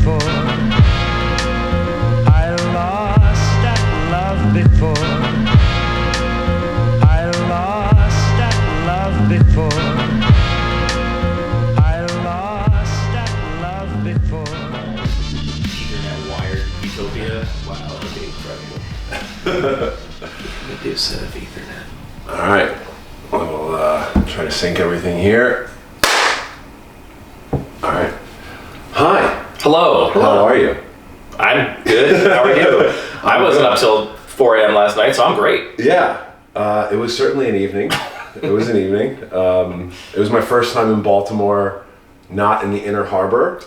before. I lost that love before. I lost that love before. I lost that love before. Ethernet wired utopia. Wow, that'd be incredible. The set of Ethernet. All right, we'll try to sync everything here. All right. Hi. Hello. How are you? I'm good. How are you? I wasn't up till 4 a.m. last night, so I'm great. Yeah, it was certainly an evening. It was an evening. It was my first time in Baltimore, not in the Inner Harbor.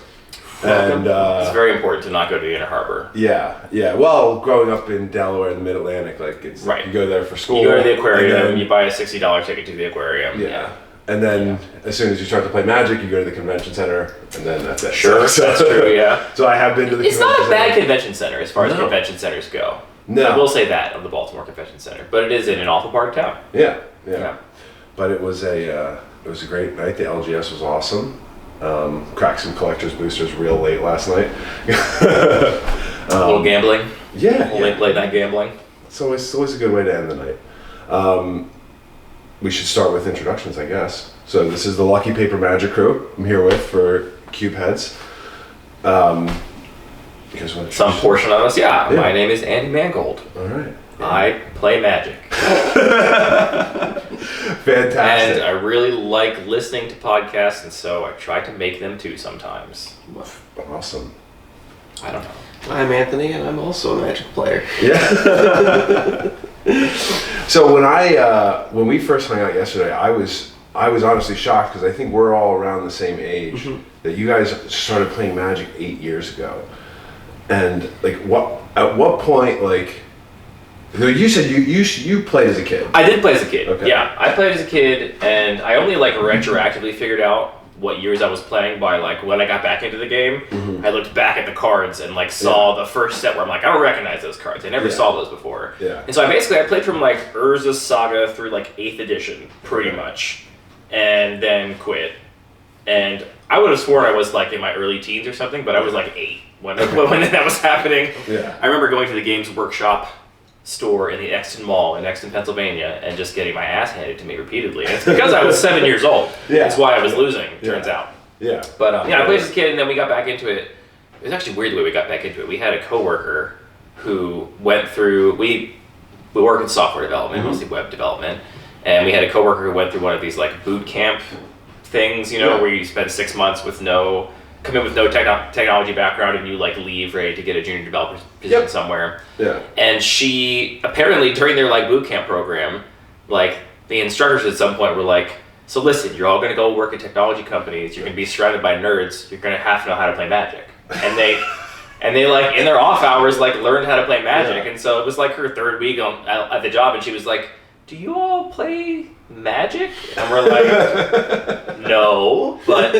And it's very important to not go to the Inner Harbor. Yeah. Well, growing up in Delaware in the Mid-Atlantic, like it's right. You go there for school. You go to the aquarium, you buy a $60 ticket to the aquarium. Yeah. And then as soon as you start to play Magic, you go to the convention center, and then that's it. Sure, that's true, yeah. So I have been to the It's not a bad convention center as far as convention centers go. No. I will say that of the Baltimore Convention Center, but it is in an awful part of town. Yeah. But it was a great night. The LGS was awesome. Cracked some collector's boosters real late last night. A little gambling. Yeah. Late night gambling. It's always a good way to end the night. We should start with introductions, I guess. So this is the Lucky Paper Magic crew I'm here with for CubeHeads. Some portion of us, yeah. My name is Andy Mangold. All right. Yeah. I play Magic. Fantastic. And I really like listening to podcasts, and so I try to make them too sometimes. Awesome. I don't know. I'm Anthony, and I'm also a Magic player. Yeah. So when we first hung out yesterday, I was honestly shocked because I think we're all around the same age. Mm-hmm. That you guys started playing Magic 8 years ago, and at what point you said you played as a kid. I did play as a kid. Okay. Yeah, I played as a kid, and I only retroactively figured out what years I was playing by when I got back into the game. Mm-hmm. I looked back at the cards and saw the first set where I'm like, I don't recognize those cards. I never saw those before. Yeah. And so I played from Urza's Saga through 8th edition pretty much, and then quit. And I would have sworn I was in my early teens or something, but I was 8 when that was happening. Yeah. I remember going to the Games Workshop store in the Exton Mall in Exton, Pennsylvania, and just getting my ass handed to me repeatedly. And it's because I was 7 years old. Yeah. That's why I was losing, turns out. Yeah. But I played as a kid, and then we got back into it. It was actually weird the way we got back into it. We had a coworker who went through, we work in software development, mostly web development, and we had a coworker who went through one of these boot camp things, where you spend 6 months come in with no technology background, and you leave ready to get a junior developer position somewhere. Yeah. And she apparently during their boot camp program, the instructors at some point were like, so listen, you're all gonna go work at technology companies, you're gonna be surrounded by nerds, you're gonna have to know how to play Magic. And they in their off hours learned how to play Magic. And so it was her third week at the job, and she was like, do you all play Magic? And we're like, no, but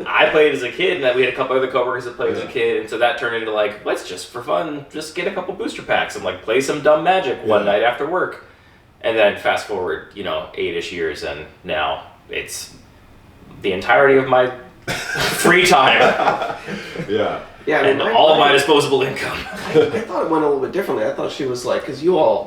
I played as a kid, and we had a couple other coworkers that played as a kid, and so that turned into let's just for fun, just get a couple booster packs and play some dumb Magic one night after work. And then fast forward, 8-ish years, and now it's the entirety of my free time. Yeah. Yeah, and all of my disposable income. I thought it went a little bit differently. I thought she was because you all,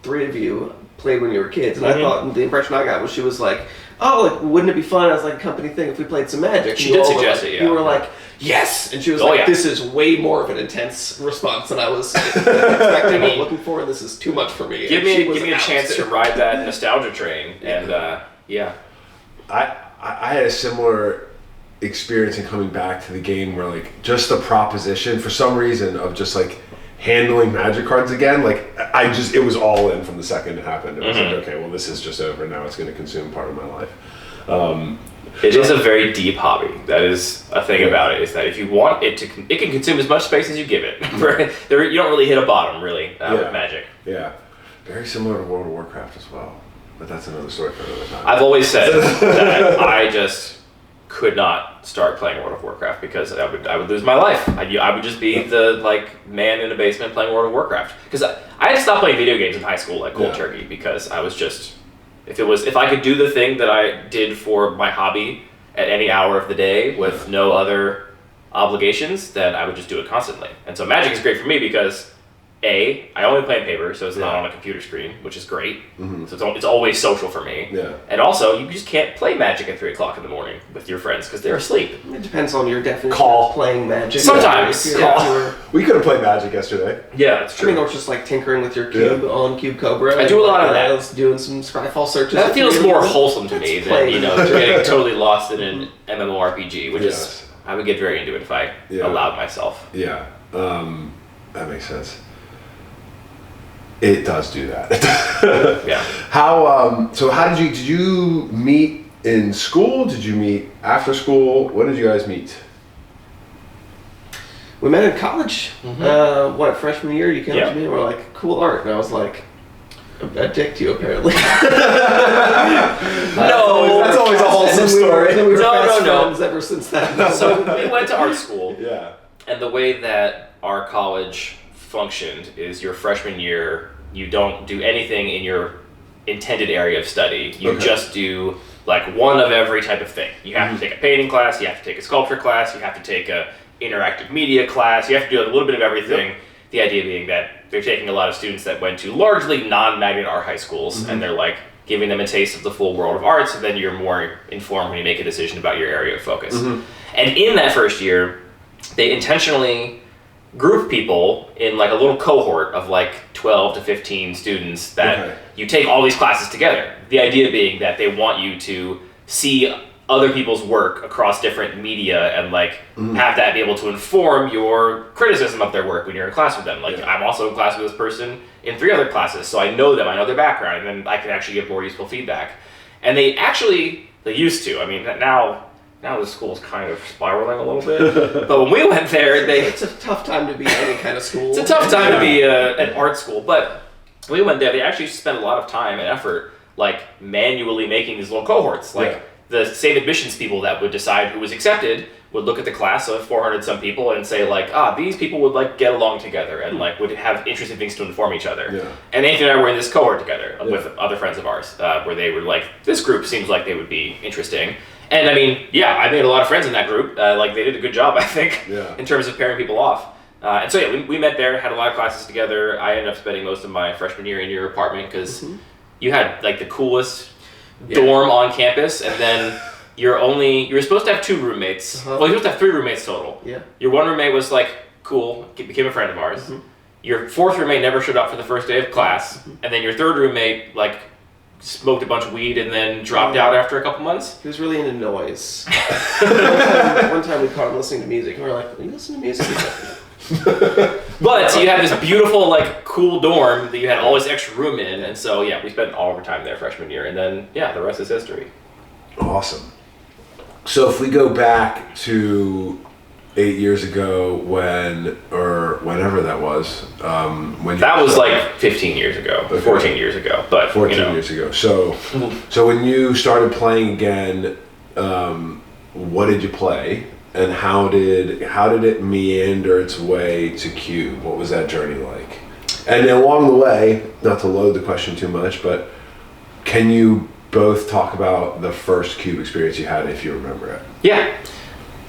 3 of you, played when you were kids, and I thought the impression I got was she was wouldn't it be fun as a company thing if we played some Magic? She did suggest it, yeah. You were yes! And she was this is way more of an intense response than I was expecting or looking for, and this is too much for me. Give me a chance to ride that nostalgia train, and yeah. I had a similar experience in coming back to the game where just the proposition for some reason of just handling Magic cards again, it was all in from the second it happened. It was okay, well, this is just over now. It's going to consume part of my life. It is a very deep hobby. That is a thing about it, is that if you want it to, it can consume as much space as you give it. You don't really hit a bottom, really, with Magic. Yeah. Very similar to World of Warcraft as well. But that's another story for another time. I've always said that I just could not start playing World of Warcraft because I would lose my life. I would just be the man in a basement playing World of Warcraft, because I had to stop playing video games in high school cold turkey, because I was just, if I could do the thing that I did for my hobby at any hour of the day with no other obligations, then I would just do it constantly. And so Magic is great for me because I only play in paper, so it's not on a computer screen, which is great. So it's always social for me. Yeah. And also, you just can't play Magic at 3 o'clock in the morning with your friends because they're asleep. It depends on your definition Call. of playing Magic. Sometimes. If Call. you're- We could have played Magic yesterday. Yeah, that's I true. mean, or just like tinkering with your cube on Cube Cobra. I do a lot of that. I was doing some Scryfall searches. That at feels 3 more a.m. wholesome to me than, playing. getting totally lost in an MMORPG, which Yes. is, I would get very into it if I allowed myself. Yeah. That makes sense. It does do that. Yeah. So how did you meet in school? Did you meet after school? When did you guys meet? We met in college. Freshman year? You came up to me and were like, cool art. And I was like, a dick to you, apparently. No, that's always a wholesome story. And we were No, best no. friends ever since then. So we went to art school, Yeah. and the way that our college functioned is your freshman year, you don't do anything in your intended area of study. You just do like one of every type of thing. You have to take a painting class, you have to take a sculpture class, you have to take a interactive media class, you have to do a little bit of everything. The idea being that they're taking a lot of students that went to largely non-magnet art high schools and they're like giving them a taste of the full world of art, so then you're more informed when you make a decision about your area of focus. And in that first year, they intentionally group people in like a little cohort of like 12 to 15 students that you take all these classes together. The idea being that they want you to see other people's work across different media and like have that be able to inform your criticism of their work when you're in class with them. Like I'm also in class with this person in 3 other classes, so I know them, I know their background, and then I can actually give more useful feedback. And they used to. I mean, now the school's kind of spiraling a little bit. But when we went there, it's a tough time to be any kind of school. It's a tough time to be an art school, but when we went there, they actually spent a lot of time and effort like manually making these little cohorts. Like the same admissions people that would decide who was accepted would look at the class of 400 some people and say like, these people would like get along together and like would have interesting things to inform each other. And Anthony and I were in this cohort together with other friends of ours where they were like, this group seems like they would be interesting. And I mean, I made a lot of friends in that group. Like they did a good job, I think, in terms of pairing people off. And so we met there, had a lot of classes together. I ended up spending most of my freshman year in your apartment because you had like the coolest dorm on campus, and then you were supposed to have 2 roommates. Well, you're supposed to have 3 roommates total. Your one roommate was like cool, became a friend of ours. Your 4th roommate never showed up for the first day of class, and then your 3rd roommate like smoked a bunch of weed and then dropped out after a couple months. He was really into noise. one time we caught him listening to music, and we were like, "Are you listening to music?" But you had this beautiful, like, cool dorm that you had all this extra room in, and so we spent all of our time there freshman year, and then the rest is history. Awesome. So if we go back to 8 years ago, whenever that was, that was like 15 years ago, 14 years ago, but 14 years ago. So when you started playing again, what did you play? And how did it meander its way to Cube? What was that journey like? And along the way, not to load the question too much, but can you both talk about the first Cube experience you had, if you remember it? Yeah.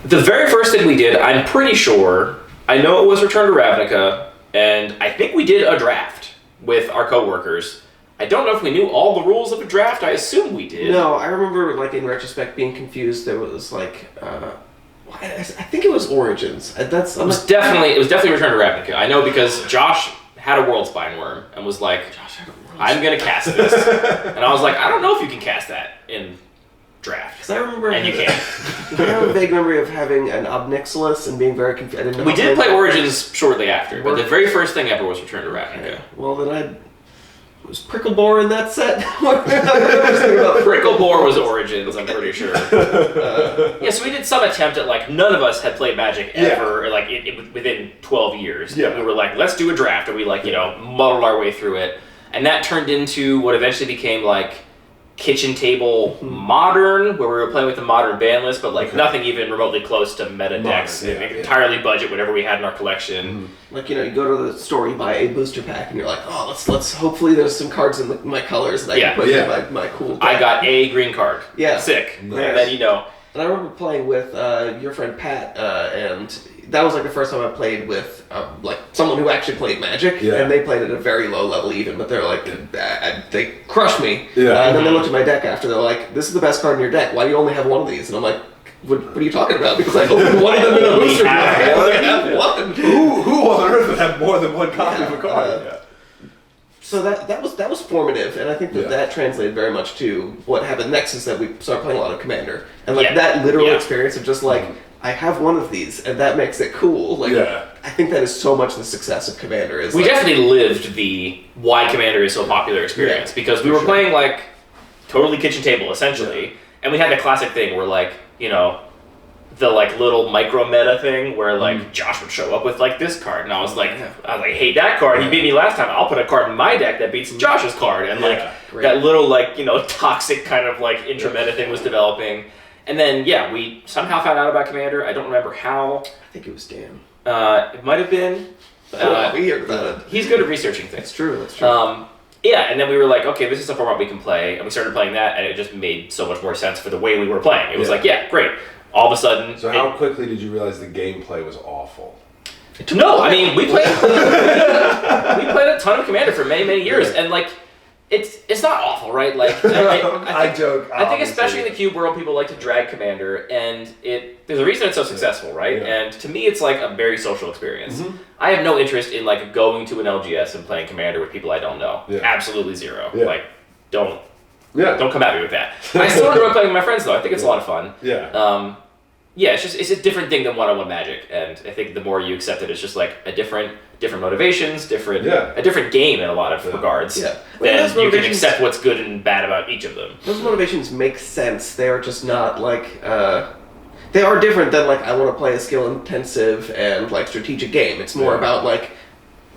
The very first thing we did, I'm pretty sure, I know it was Return to Ravnica, and I think we did a draft with our coworkers. I don't know if we knew all the rules of a draft. I assume we did. No, I remember, like, in retrospect, being confused. There was, like, I think it was Origins. It was definitely Return to Ravnica. I know because Josh had a World Spine Worm and was like, I'm going to cast this. And I was like, I don't know if you can cast that in draft. Because I remember... And you can't. I have a vague memory of having an Obnixilis and being very confused. We did play Origins shortly after, but the very first thing ever was Return to Ravnica. Well, then was Pricklebore in that set? Pricklebore was Origins, I'm pretty sure. So we did some attempt at, like, none of us had played Magic ever, or, like, within 12 years. We were like, let's do a draft, and we, like, muddled our way through it. And that turned into what eventually became, like, Kitchen Table Modern, where we were playing with the modern ban list, but like nothing even remotely close to meta decks. Entirely budget whatever we had in our collection. Like, you go to the store, you buy a booster pack, and you're like, oh, let's hopefully there's some cards in my colors that I can put in my cool deck. I got a green card. Yeah. Sick. Nice. And then, And And I remember playing with your friend Pat, and that was like the first time I played with like someone who actually played Magic, Yeah. and they played at a very low level even, but they're like, they crushed me. Yeah. And then they looked at my deck after, they're like, this is the best card in your deck, why do you only have one of these? And I'm like, what are you talking about? Because I opened one of them in a booster pack. I only have one. Who on earth would have more than one copy of a card? Yeah. So that was formative, and I think that translated very much to what happened next is that we started playing a lot of Commander, and like that literal experience of just like I have one of these, and that makes it cool. Like I think that is so much the success of Commander. Is we like, definitely lived the why Commander is so popular experience because we were playing like totally kitchen table essentially, and we had the classic thing where like the like little micro meta thing where like Josh would show up with like this card, and I was like, hate that card. He beat me last time. I'll put a card in my deck that beats Josh's card, and like that little like toxic kind of like intro meta thing was developing, and then we somehow found out about Commander. I don't remember how. I think it was Dan. It might have been. We heard about it. He's good at researching things. That's true. That's true. And then we were like, okay, this is a format we can play, and we started playing that, and it just made so much more sense for the way we were playing. It was like, great. All of a sudden... So how quickly did you realize the gameplay was awful? No, I mean, we played a ton of Commander for many, many years, and like, it's not awful, right? Like, I joke. I think especially in the cube world, people like to drag Commander, and there's a reason it's so successful, right? Yeah. And to me, it's like a very social experience. Mm-hmm. I have no interest in like going to an LGS and playing Commander with people I don't know. Yeah. Absolutely zero. Yeah. Like, don't come at me with that. I still enjoy playing with my friends though. I think it's a lot of fun. Yeah. It's a different thing than one-on-one Magic, and I think the more you accept it, it's just like a different motivations, a different game in a lot of regards. Yeah. Then you can accept what's good and bad about each of them. Those motivations make sense. They are just not like they are different than like I want to play a skill intensive and like strategic game. It's more about like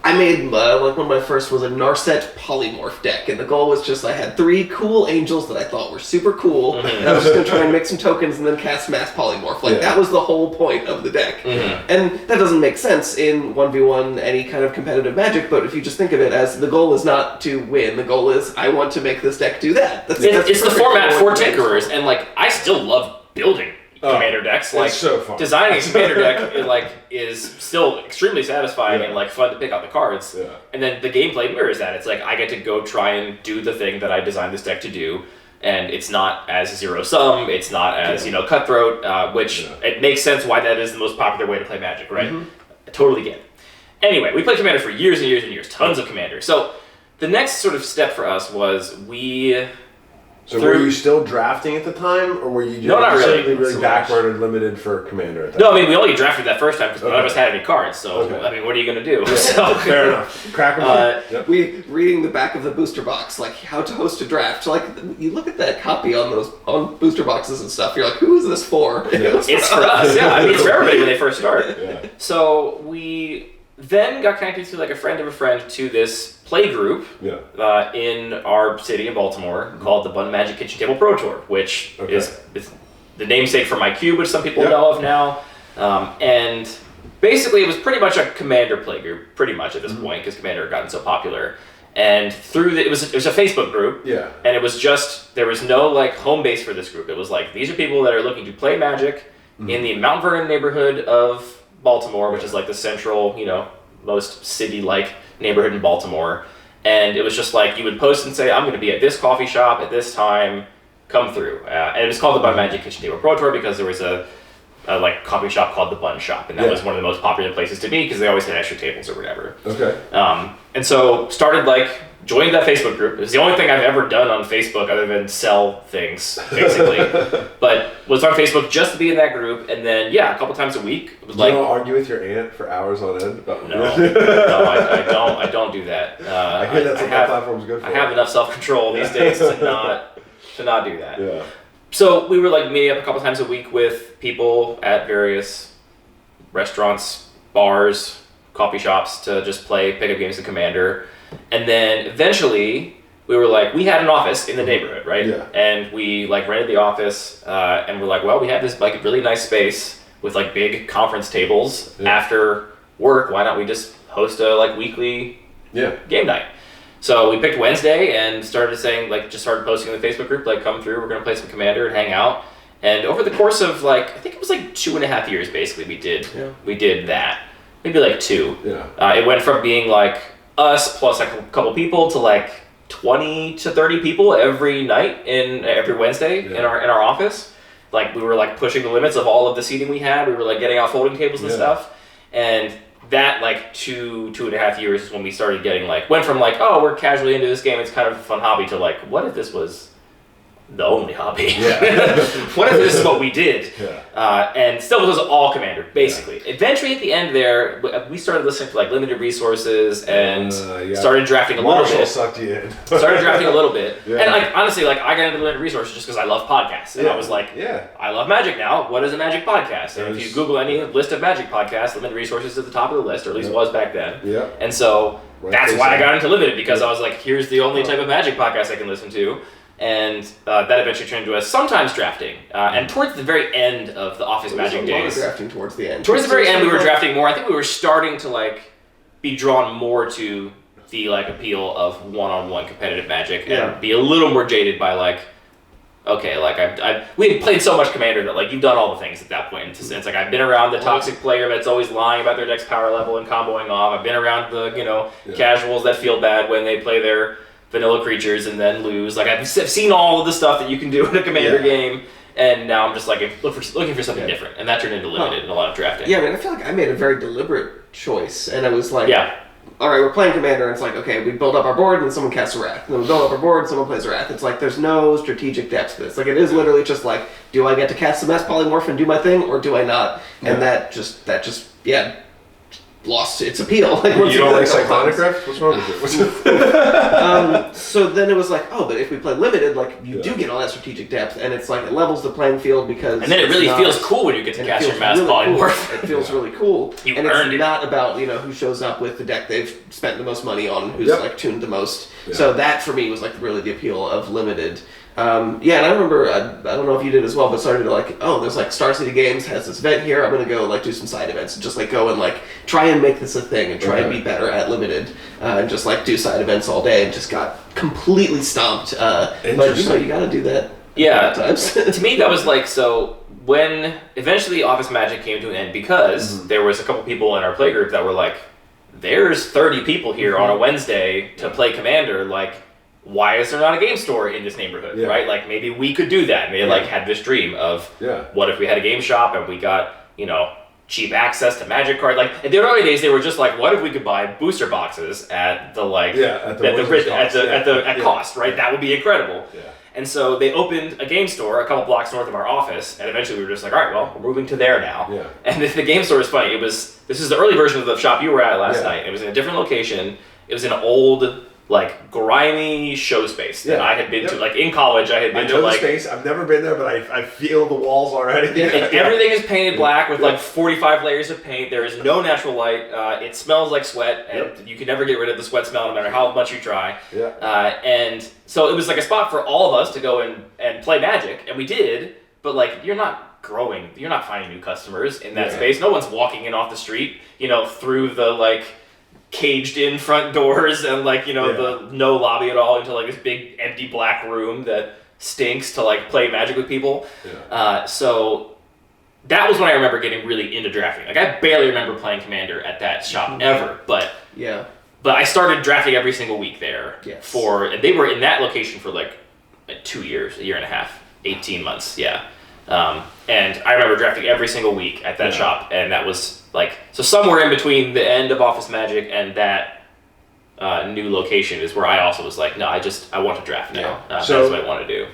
I made like one of my first was a Narset polymorph deck, and the goal was just I had 3 cool angels that I thought were super cool, and I was just gonna try and make some tokens and then cast mass polymorph. Like that was the whole point of the deck, and that doesn't make sense in 1v1 any kind of competitive Magic. But if you just think of it as the goal is not to win, the goal is I want to make this deck do that. That's it's the format for Tinkerers, Tinkerers, and like I still love building Commander decks. Like it's so fun. Designing a Commander deck is still extremely satisfying and like fun to pick out the cards. Yeah. And then the gameplay mirrors that. It's like I get to go try and do the thing that I designed this deck to do, and it's not as zero sum. It's not as cutthroat, which it makes sense why that is the most popular way to play Magic, right? I totally get it. Anyway, we played Commander for years and years and years, tons of Commander. So the next sort of step for us was So were you still drafting at the time, or were you just not really. really backburnered limited for Commander at that No, time? I mean, we only drafted that first time because none of us had any cards, so, I mean, what are you going to do? So, Fair enough. Crack 'em up. We reading the back of the booster box, like how to host a draft. Like you look at that copy on booster boxes and stuff. You're like, who is this for? It's for us, I mean, it's for everybody when they first start. Yeah. So we then got connected to like a friend of a friend to this play group in our city in Baltimore called the Bun Magic Kitchen Table Pro Tour, which is the namesake for my cube, which some people know of now. And basically it was pretty much a Commander play group, pretty much at this point, because Commander had gotten so popular. And through it was a Facebook group, and it was just, there was no like home base for this group. It was like, these are people that are looking to play Magic in the Mount Vernon neighborhood of Baltimore, which is like the central, most city-like neighborhood in Baltimore. And it was just like, you would post and say, I'm going to be at this coffee shop at this time, come through. And it was called the Bun Magic Kitchen Table Pro Tour because there was a like coffee shop called the Bun Shop, and that was one of the most popular places to be because they always had extra tables or whatever. And so started joined that Facebook group. It was the only thing I've ever done on Facebook other than sell things, basically. But was on Facebook just to be in that group, and then a couple times a week. It was Do you don't argue with your aunt for hours on end? No, I don't. I don't do that. I hear that's what that platform's good for. I have enough self-control these days to not do that. Yeah. So we were meeting up a couple times a week with people at various restaurants, bars, coffee shops to just play pickup games of Commander. And then eventually we were we had an office in the neighborhood, right? Yeah. And we rented the office and we're well, we have this really nice space with big conference tables after work. Why not we just host a weekly game night? So we picked Wednesday and started saying, just started posting in the Facebook group, come through, we're going to play some Commander and hang out. And over the course of I think it was 2.5 years basically we did that. Maybe 2. Yeah. It went from being us plus a couple people to 20 to 30 people every night every Wednesday in our office. We were pushing the limits of all of the seating we had. We were getting out folding tables and stuff. And that 2.5 years is when we started getting went from oh, we're casually into this game, it's kind of a fun hobby, to what if this was the only hobby? Yeah. What if this is what we did? Yeah. And still was all Commander, basically. Yeah. Eventually, at the end there, we started listening to limited resources and started drafting a little bit. Sucked you in. Started drafting a little bit. Yeah. And honestly, I got into limited resources just because I love podcasts. And I was I love Magic now. What is a Magic podcast? And if you Google any list of Magic podcasts, limited resources is at the top of the list, or at least was back then. Yeah. And so that's why I got into limited, because I was here's the only type of Magic podcast I can listen to. And that eventually turned into us sometimes drafting. And towards the very end of the Office Magic days, drafting towards the end. Towards the very end, we were drafting more. I think we were starting to be drawn more to the appeal of one-on-one competitive Magic, and be a little more jaded by we had played so much Commander that you've done all the things at that point. It's I've been around the toxic player that's always lying about their deck's power level and comboing off. I've been around the casuals that feel bad when they play their vanilla creatures and then lose. I've seen all of the stuff that you can do in a Commander game, and now I'm just looking for something different, and that turned into limited and a lot of drafting. Yeah, I mean, I feel I made a very deliberate choice, and it was all right, we're playing Commander, and it's okay, we build up our board, and then someone casts a Wrath, and then we build up our board, and someone plays a Wrath. It's there's no strategic depth to this. It is literally just do I get to cast the Mass Polymorph and do my thing, or do I not? And that just lost its appeal. You don't like Cyclonic Rift? What's wrong with you? So then it was but if we play limited, you do get all that strategic depth, and it's it levels the playing field, because and then it really feels cool when you get to cast your Mass Polymorph. Cool. It feels really cool. You and earned it's it. not about who shows up with the deck they've spent the most money on, who's tuned the most. Yeah. So that for me was really the appeal of limited. And I remember, I don't know if you did as well, but started to there's Star City Games has this event here, I'm going to go do some side events and just go and try and make this a thing and try and be better at limited, and just do side events all day, and just got completely stomped. But you got to do that. Yeah, times. To me that was so when eventually Office Magic came to an end, because there was a couple people in our playgroup that were there's 30 people here on a Wednesday to play Commander, why is there not a game store in this neighborhood, right? Maybe we could do that. And they had this dream of what if we had a game shop and we got, cheap access to Magic card. In the early days, they were just what if we could buy booster boxes at the cost, right? That would be incredible. Yeah. And so they opened a game store a couple blocks north of our office, and eventually we were just all right, well, we're moving to there now. Yeah. And the game store is funny. This is the early version of the shop you were at last night. It was in a different location. It was in an old, grimy show space that I had been to. In college, I had been to the space. I've never been there, but I feel the walls already. Everything is painted black with 45 layers of paint. There is no natural light. It smells like sweat, and you can never get rid of the sweat smell no matter how much you try. Yeah. And so it was a spot for all of us to go and play Magic, and we did. But you're not growing. You're not finding new customers in that space. No one's walking in off the street, through the caged in front doors and the no lobby at all, into this big empty black room that stinks to play Magic with people. So that was when I remember getting really into drafting. I barely remember playing Commander at that shop ever, but I started drafting every single week there and they were in that location for 2 years, a year and a half, 18 months. And I remember drafting every single week at that shop, and that was so somewhere in between the end of Office Magic and that new location is where I also was no, I want to draft now. That's what I want to do.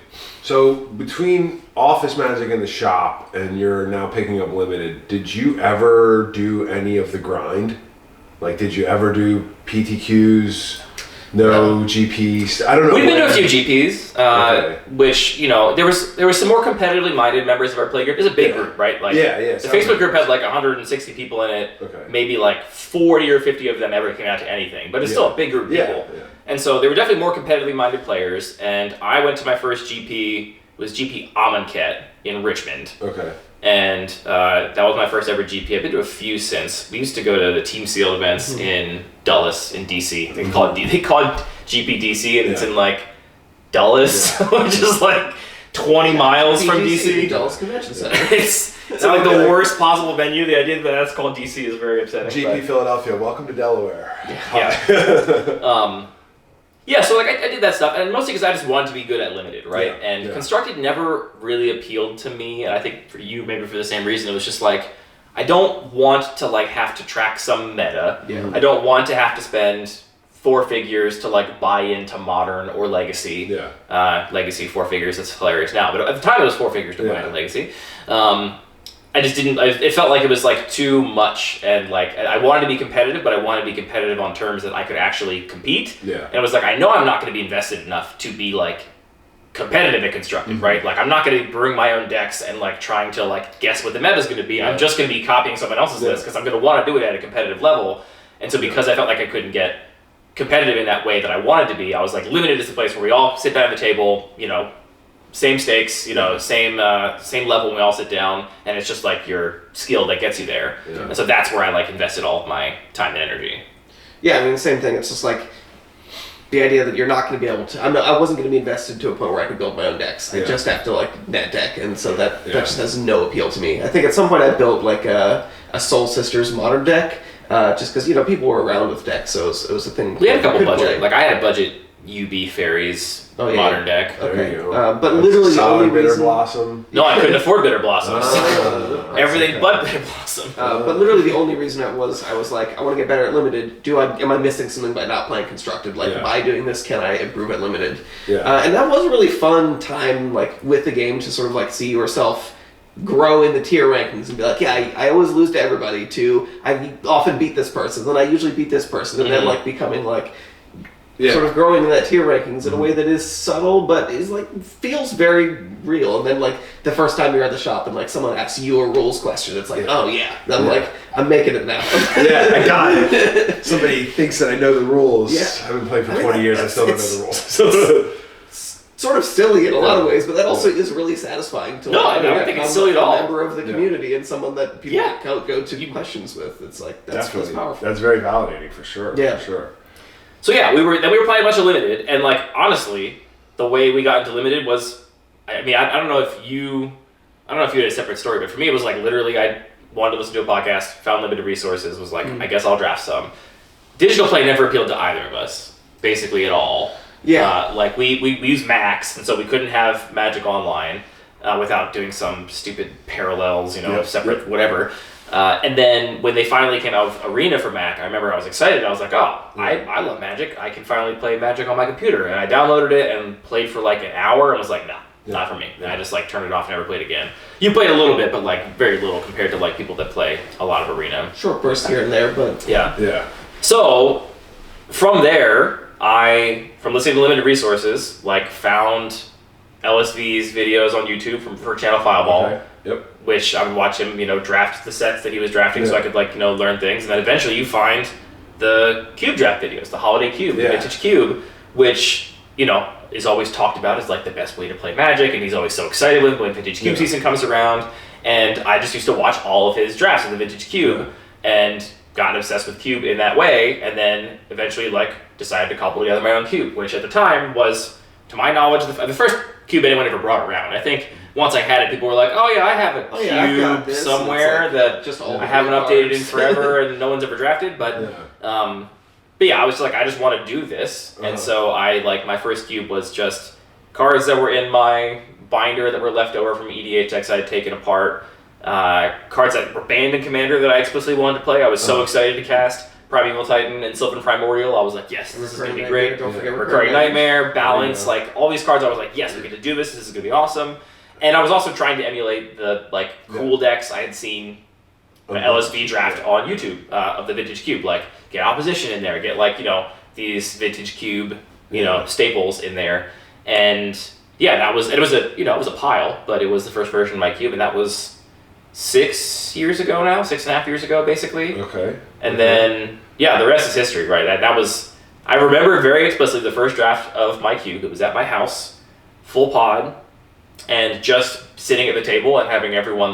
So between Office Magic and the shop, and you're now picking up limited, did you ever do any of the grind? Did you ever do PTQs? No GPs. I don't know. We've been to a few GPs, which there was some more competitively minded members of our play group. It's a big group, right? The Facebook group had 160 people in it. Okay. Maybe 40 or 50 of them ever came out to anything, but it's still a big group of people. Yeah. And so there were definitely more competitively minded players. And I went to my first GP. It was GP Amonkhet in Richmond. Okay. And that was my first ever GP. I've been to a few since. We used to go to the Team Sealed events in Dulles in DC. They call it GP DC, and it's in Dulles, which is 20 miles from DC. Dulles Convention Center. It's like the worst possible venue. The idea that that's called DC is very upsetting. GP Philadelphia, welcome to Delaware. Yeah. Yeah, so like I did that stuff, and mostly because I just wanted to be good at limited, right? Yeah, And constructed never really appealed to me, and I think for you, maybe for the same reason, it was just like, I don't want to like have to track some meta. Yeah. I don't want to have to spend 4 figures to like buy into Modern or Legacy. Yeah. Legacy 4 figures, that's hilarious now, but at the time it was 4 figures to buy into Legacy. I just didn't, it felt like it was like too much, and like I wanted to be competitive, but I wanted to be competitive on terms that I could actually compete. Yeah. And it was like, I know I'm not going to be invested enough to be like competitive and constructive, right? Like I'm not going to bring my own decks and like trying to like guess what the meta is going to be. I'm just going to be copying someone else's list because I'm going to want to do it at a competitive level. And so because I felt like I couldn't get competitive in that way that I wanted to be, I was like, limited is the place where we all sit down at the table, you know, same stakes, you know, same level when we all sit down, and it's just like your skill that gets you there. Yeah. And so that's where I like invested all of my time and energy. Yeah, I mean, the same thing. It's just like the idea that you're not going to be able to. I wasn't going to be invested to a point where I could build my own decks. I just have to like net deck, and so that just has no appeal to me. I think at some point I built like a Soul Sisters Modern deck, just because people were around with decks, so it was a thing. We had a couple could budget. play. Like I had a budget UB Fairies Modern deck. There Okay, you go. but literally the only Bitter reason. Blossom. No, I couldn't afford Bitter Blossoms. Everything okay. but Bitter Blossom. But literally the only reason I was like, I want to get better at limited. Am I missing something by not playing constructed? Like by doing this, can I improve at limited? Yeah. And that was a really fun time, like with the game, to sort of like see yourself grow in the tier rankings and be like, yeah, I always lose to everybody. To I often beat this person, then I usually beat this person, and then like becoming like. Sort of growing in that tier rankings in a way that is subtle, but is like feels very real. And then like the first time you're at the shop and like someone asks you a rules question, it's like, oh yeah, and I'm like, I'm making it now. Yeah, I got it. Somebody thinks that I know the rules. Yeah. I've been playing for 20 years. I still don't know the rules. Sort of silly in a lot of ways, but that also is really satisfying to. No, I don't think it's silly at all. A member of the community and someone that people go to questions with. It's like that's powerful. That's very validating for sure. Yeah, for sure. So yeah, we were playing a bunch of limited, and like honestly, the way we got into limited was, I mean, I don't know if you had a separate story, but for me it was like literally I wanted to listen to a podcast, found limited resources, was like, I guess I'll draft some. Digital play never appealed to either of us, basically at all. Yeah. Like we use Max, and so we couldn't have Magic Online without doing some stupid parallels, separate whatever. And then when they finally came out with Arena for Mac, I remember I was excited. I was like, I love Magic. I can finally play Magic on my computer. And I downloaded it and played for like an hour and was like, no, not for me. And I just like turned it off and never played again. You played a little bit, but like very little compared to like people that play a lot of Arena. Short burst here and there, but Yeah. So from there, from listening to limited resources, like found LSV's videos on YouTube for Channel Fireball. Okay. Yep. Which I would watch him, draft the sets that he was drafting so I could learn things. And then eventually you find the cube draft videos, the Holiday Cube, the Vintage Cube, which, is always talked about as like the best way to play Magic, and he's always so excited when Vintage Cube season comes around. And I just used to watch all of his drafts of the Vintage Cube and got obsessed with Cube in that way, and then eventually decided to cobble together my own Cube, which at the time was, to my knowledge, the first Cube anyone ever brought around. I think once I had it, people were like, oh yeah, I have a Cube somewhere that just I haven't updated in forever and no one's ever drafted, but I was like, I just want to do this. And so my first Cube was just cards that were in my binder that were left over from EDHX I had taken apart, cards that were banned in Commander that I explicitly wanted to play. I was so excited to cast Primeval Titan and Sylvan Primordial. I was like, yes, this is going to be great. Don't forget Recurring Nightmare, Balance, all these cards. I was like, yes, we get to do this. This is going to be awesome. And I was also trying to emulate the cool decks I had seen the LSV draft on YouTube of the Vintage Cube. Get Opposition in there, get these Vintage Cube staples in there, and it was a pile, but it was the first version of my cube, and that was 6 years ago now, 6.5 years ago, basically. Okay. And then, the rest is history, right? That was, I remember very explicitly the first draft of my cube. It was at my house, full pod, and just sitting at the table and having everyone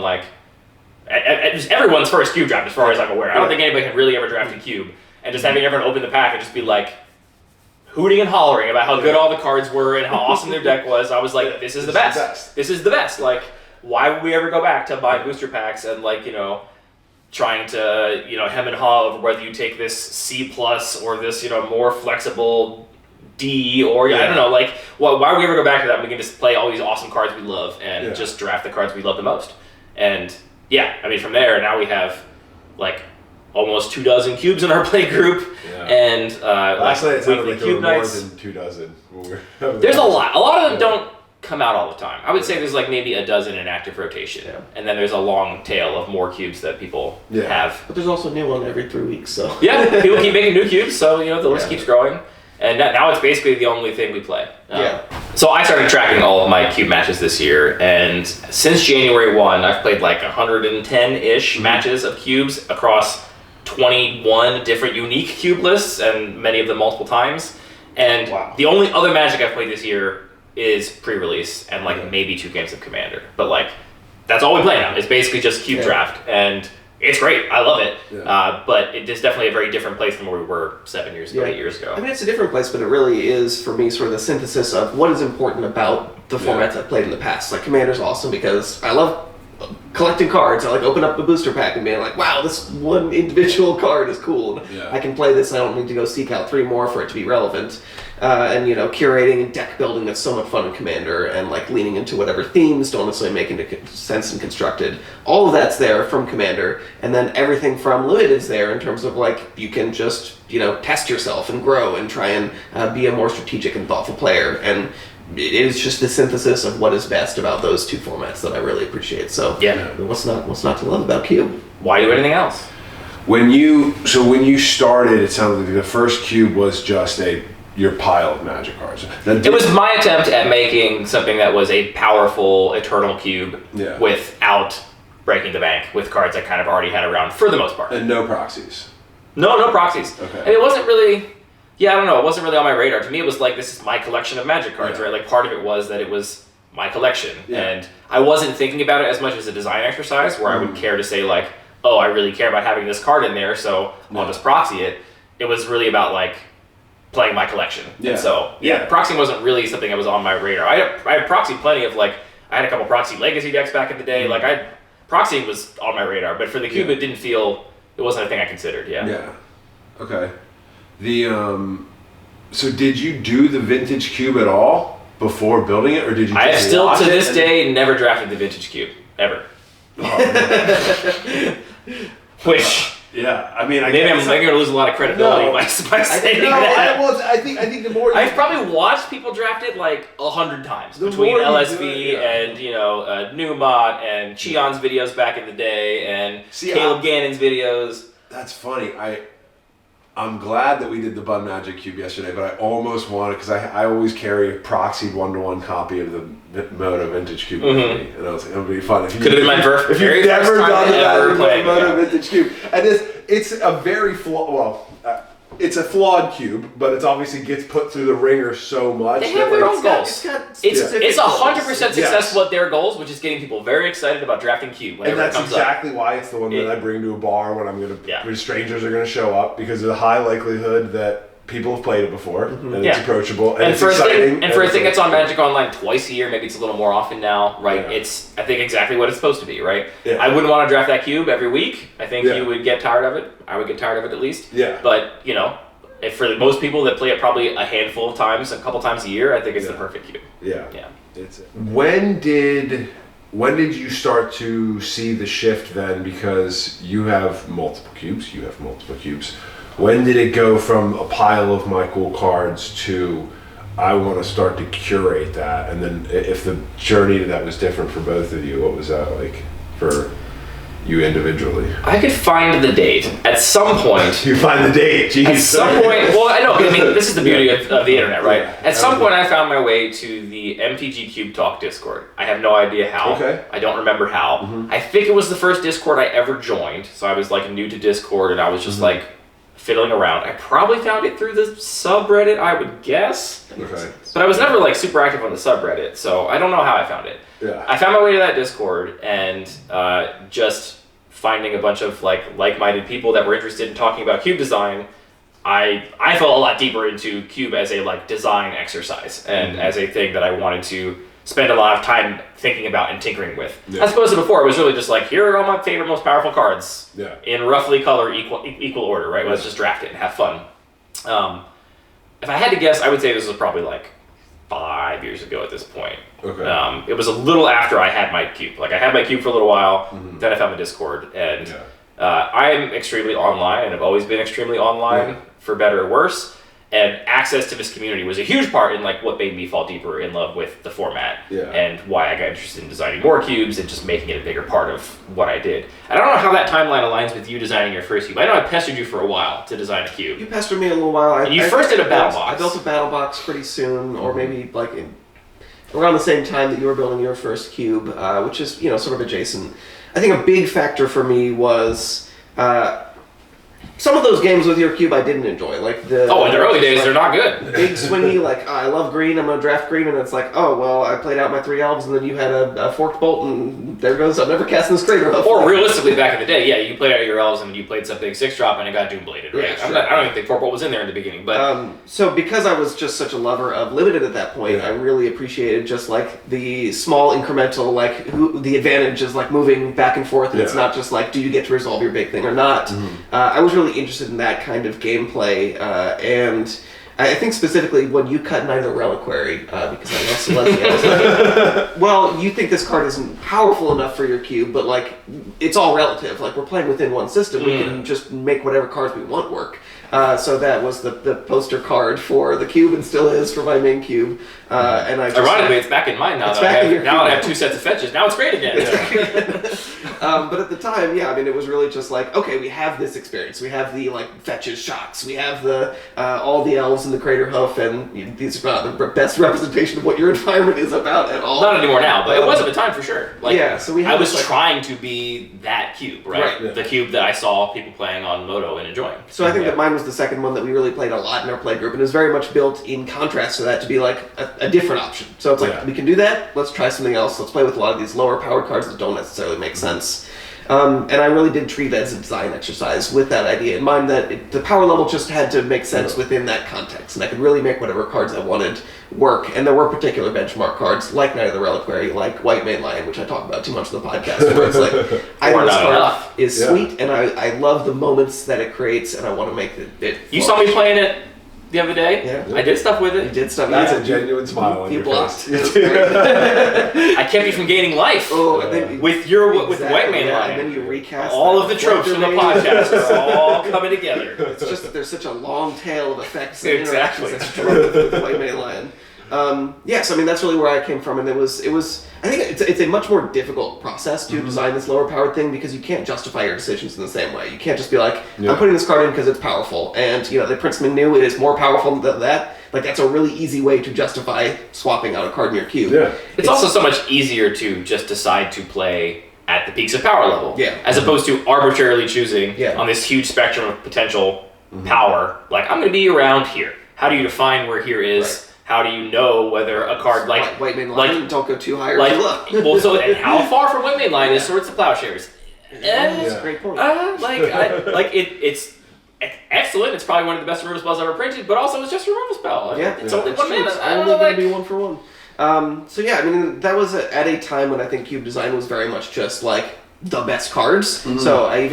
it was everyone's first cube draft as far as I'm aware. I don't think anybody had really ever drafted cube. And just having everyone open the pack and just be like, hooting and hollering about how good all the cards were and how awesome their deck was. I was like, this is the best. This is the best. Like, why would we ever go back to buy booster packs and like, trying to, hem and haw over whether you take this C plus or this, more flexible D or I don't know, like, why would we ever go back to that? We can just play all these awesome cards we love and just draft the cards we love the most. And from there, now we have like almost 24 cubes in our play group. Yeah. And last night it sounded like there were more nights. than 24. There's a lot. A lot of them don't come out all the time. I would say there's like maybe a dozen in active rotation, and then there's a long tail of more cubes that people have. But there's also a new one every 3 weeks, so people keep making new cubes, so the list keeps growing, and now it's basically the only thing we play. So I started tracking all of my cube matches this year, and since January 1, I've played like 110-ish matches of cubes across 21 different unique cube lists, and many of them multiple times. And the only other Magic I've played this year is pre-release and like maybe 2 games of Commander, but like that's all we play now. It's basically just cube draft, and it's great. I love it, but it is definitely a very different place than where we were 7 years ago, 8 years ago. I mean, it's a different place, but it really is for me sort of the synthesis of what is important about the formats I've played in the past. Like Commander's awesome because I love collecting cards. I like open up a booster pack and being like, wow, this one individual card is cool. I can play this. I don't need to go seek out 3 more for it to be relevant. And curating and deck building, that's so much fun in Commander, and like leaning into whatever themes don't necessarily make into sense in Constructed. All of that's there from Commander, and then everything from Limited's there in terms of like you can just test yourself and grow and try and be a more strategic and thoughtful player. And it is just the synthesis of what is best about those 2 formats that I really appreciate. So what's not to love about Cube? Why do anything else? When you started, it sounded like the first cube was just your pile of Magic cards. It was my attempt at making something that was a powerful Eternal Cube without breaking the bank, with cards I kind of already had around for the most part. And no proxies. No proxies. Okay. And it wasn't really, I don't know, it wasn't really on my radar. To me, it was like, this is my collection of Magic cards, right? Like part of it was that it was my collection. And I wasn't thinking about it as much as a design exercise where I would care to say like, oh, I really care about having this card in there, so I'll just proxy it. It was really about like, playing my collection. And so proxying wasn't really something that was on my radar. I had proxied plenty of like, I had a couple proxy legacy decks back in the day. Like proxying was on my radar, but for the cube it wasn't a thing I considered. Okay. So did you do the vintage cube at all before building it, or did you I have still to this day never drafted the vintage cube ever. Which I mean, maybe I'm going to lose a lot of credibility by saying that. I think the more I've probably watched people draft it like 100 times between LSV and Newmont and Cheon's videos back in the day and Caleb Gannon's videos. That's funny. I'm glad that we did the Bun Magic Cube yesterday, but I almost wanted, because I always carry a proxied 1-to-1 copy of the Moto Vintage Cube with me, and I was like, it would be fun. If you've never done that with the Moto Vintage Cube. And it's a very it's a flawed cube, but it's obviously gets put through the ringer so much. They have their own goals. It's 100% successful at their goals, which is getting people very excited about drafting cube. And that's exactly why it's the one that I bring to a bar when when strangers are going to show up, because of the high likelihood that people have played it before, and it's approachable, and it's exciting. And for a thing that's on Magic Online twice a year, maybe it's a little more often now, right? Yeah. It's, I think, exactly what it's supposed to be, right? Yeah. I wouldn't want to draft that cube every week. I think you would get tired of it. I would get tired of it at least. Yeah. But, if for most people that play it probably a handful of times, a couple times a year, I think it's the perfect cube. Yeah. When did you start to see the shift then? Because you have multiple cubes. When did it go from a pile of my cool cards to I want to start to curate that? And then if the journey to that was different for both of you, what was that like for you individually? I could find the date. At some point... You find the date, jeez. At some point... Well, I know, I mean, this is the beauty of the internet, right? Yeah. At some point I found my way to the MTG Cube Talk Discord. I have no idea how. Okay. I don't remember how. Mm-hmm. I think it was the first Discord I ever joined, so I was like new to Discord and I was just like fiddling around. I probably found it through the subreddit, I would guess. Okay. But I was never like super active on the subreddit, so I don't know how I found it. Yeah. I found my way to that Discord and just finding a bunch of like-minded people that were interested in talking about cube design I fell a lot deeper into Cube as a like design exercise and as a thing that I wanted to spend a lot of time thinking about and tinkering with. As opposed to before, it was really just like, here are all my favorite, most powerful cards in roughly color equal order, right? Let's just draft it and have fun. If I had to guess, I would say this was probably like 5 years ago at this point. Okay. It was a little after I had my Cube. Like I had my Cube for a little while, then I found the Discord, and I'm extremely online and have always been extremely online, for better or worse. And access to this community was a huge part in like what made me fall deeper in love with the format and why I got interested in designing more cubes and just making it a bigger part of what I did. I don't know how that timeline aligns with you designing your first cube. I know I pestered you for a while to design a cube. You pestered me a little while. And you first did a battle box. I built a battle box pretty soon, or maybe like around the same time that you were building your first cube, which is sort of adjacent. I think a big factor for me was. Some of those games with your cube I didn't enjoy, like in the early days they're not good. Big swingy, like I love green, I'm gonna draft green, and it's like, oh well, I played out my 3 elves, and then you had a forked bolt, and there goes, I'm never casting this crater. Or realistically, back in the day, you played out your elves, and then you played some big 6-drop, and it got doom bladed, right? Yeah, sure. I don't even think forked bolt was in there in the beginning, but so because I was just such a lover of limited at that point, I really appreciated just like the small incremental, like the advantage is like moving back and forth, and it's not just like, do you get to resolve your big thing or not? I was really interested in that kind of gameplay, and I think specifically when you cut Knight of the Reliquary, because I love Celestia, I was like, well, you think this card isn't powerful enough for your cube, but like, it's all relative. Like, we're playing within one system, we can just make whatever cards we want work. So that was the poster card for the cube, and still is for my main cube. And I just, ironically, it's back in mine now. Now I have 2 sets of fetches. Now it's great again. But at the time, it was really just like, okay, we have this experience. We have the like fetches, shocks. We have the all the elves and the crater hoof, and these are not the best representation of what your environment is about at all. Not anymore now, but it was at the time for sure. Like, so I was trying to be that cube, right? The cube that I saw people playing on Moto and enjoying. So I think that mine was the second one that we really played a lot in our play group, and it was very much built in contrast to that to be like a different option. So it's like, we can do that, let's try something else, let's play with a lot of these lower powered cards that don't necessarily make sense. And I really did treat it as a design exercise with that idea in mind, that the power level just had to make sense within that context, and I could really make whatever cards I wanted work. And there were particular benchmark cards, like Knight of the Reliquary, like White Mane Lion, which I talk about too much in the podcast, where it's like, I know this card is sweet, and I love the moments that it creates, and I want to make it You saw me playing it the other day. I did stuff with it. You did stuff. That's a genuine smile on your face. I kept you from gaining life. With White Mane Lion. And then you recast all of the tropes from the podcast are all coming together. It's just that there's such a long tail of effects and interactions that's drummed with White Mane Lion. That's really where I came from, and it was. I think it's a much more difficult process to design this lower powered thing, because you can't justify your decisions in the same way. You can't just be like, I'm putting this card in because it's powerful, and they print something new, it is more powerful than that. Like, that's a really easy way to justify swapping out a card in your cube. It's also so much easier to just decide to play at the peaks of power level, as opposed to arbitrarily choosing on this huge spectrum of potential power. Like, I'm going to be around here. How do you define where here is? Right. How do you know whether a card like White Mane Lion, don't go too high or too low? And how far from White Mane Lion is Swords to Plowshares? That's a great point. It's excellent. It's probably one of the best removal spells ever printed, but also it's just a removal spell. It's only 1 mana. It's only going to be 1 for 1. That was at a time when I think cube design was very much just like the best cards. So I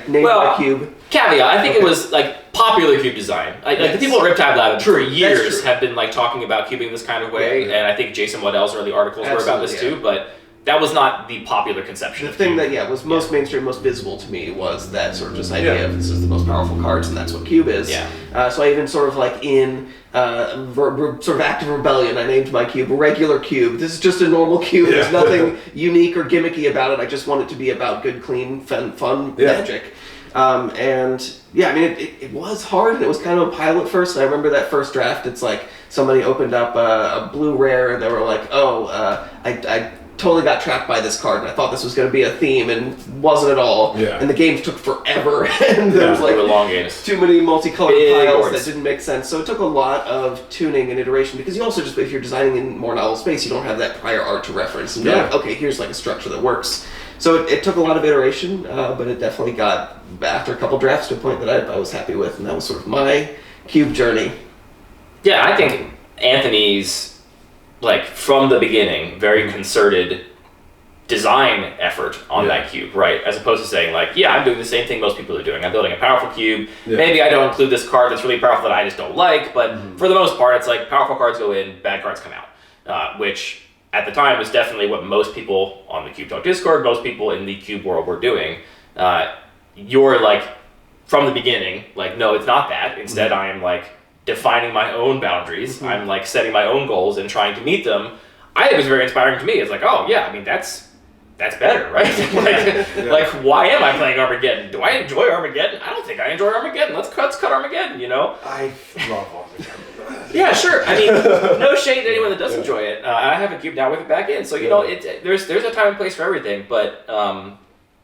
named my cube. Caveat, I think it was like popular cube design. The people at Riptide Lab for years have been like talking about cubing this kind of way, and I think Jason Waddell's early articles were about this too, but that was not the popular conception. The thing that was most mainstream, most visible to me was that sort of just idea of this is the most powerful cards, and that's what cube is. So I even sort of like in sort of active rebellion, I named my cube Regular Cube. This is just a normal cube. There's nothing unique or gimmicky about it. I just want it to be about good, clean, fun magic. It was hard, and it was kind of a pilot first. And I remember that first draft, it's like somebody opened up a blue rare, and they were like, I totally got trapped by this card, and I thought this was going to be a theme, and wasn't at all. And the games took forever, and there was like too many multicolored piles that didn't make sense. So it took a lot of tuning and iteration, because you also just, if you're designing in more novel space, you don't have that prior art to reference. And be like, okay, here's like a structure that works. So it took a lot of iteration, but it definitely got, after a couple drafts, to a point that I was happy with, and that was sort of my cube journey. Yeah, I think Anthony's, like, from the beginning, very concerted design effort on that cube, right? As opposed to saying, like, yeah, I'm doing the same thing most people are doing. I'm building a powerful cube. Yeah. Maybe I don't include this card that's really powerful that I just don't like, but for the most part, it's like powerful cards go in, bad cards come out, which at the time was definitely what most people on the Cube Talk Discord, most people in the cube world were doing. You're like, from the beginning, like, no, it's not that. Instead, I am like defining my own boundaries. I'm like setting my own goals and trying to meet them. I think it was very inspiring to me. It's like, oh yeah, I mean, that's better, right? Like, why am I playing Armageddon? Do I enjoy Armageddon? I don't think I enjoy Armageddon. Let's cut Armageddon, you know? I love Armageddon. Yeah, sure. I mean, no shade to anyone that does enjoy it. I have a cube now with it back in, so you know, there's a time and place for everything. But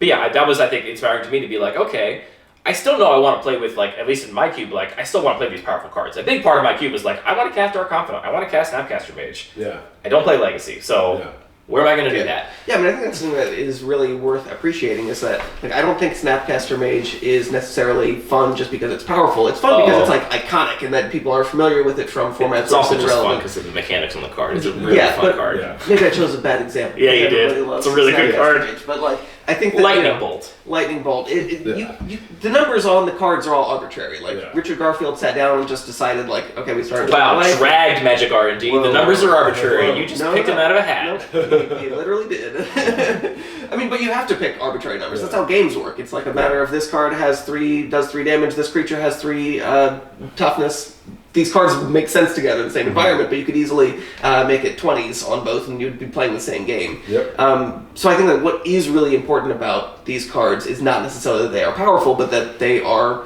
yeah, that was, I think, inspiring to me to be like, okay, I still know I want to play with, like, at least in my cube, like, I still want to play with these powerful cards. A big part of my cube is like, I want to cast Dark Confidant. I want to cast Snapcaster Mage. Yeah. I don't play Legacy, so where am I going to do that? Yeah, I mean, I think that's something that is really worth appreciating, is that, like, I don't think Snapcaster Mage is necessarily fun just because it's powerful. It's fun because it's, like, iconic and that people are familiar with it from formats. It's also just fun because of the mechanics on the card. It's a really fun card. Yeah. Maybe I chose a bad example. Yeah, you did. It's a really good card. Mage, but, like, I think that, Lightning Bolt. Lightning Bolt. The numbers on the cards are all arbitrary. Like, Richard Garfield sat down and just decided, like, okay, we started. Wow, dragged Magic R&D. The numbers are arbitrary. You just picked them out of a hat. Nope. He literally did. I mean, but you have to pick arbitrary numbers. That's how games work. It's like a matter of this card does 3 damage, this creature has 3 toughness. These cards make sense together in the same environment, but you could easily make it 20s on both and you'd be playing the same game. Yep. So I think that what is really important about these cards is not necessarily that they are powerful, but that they are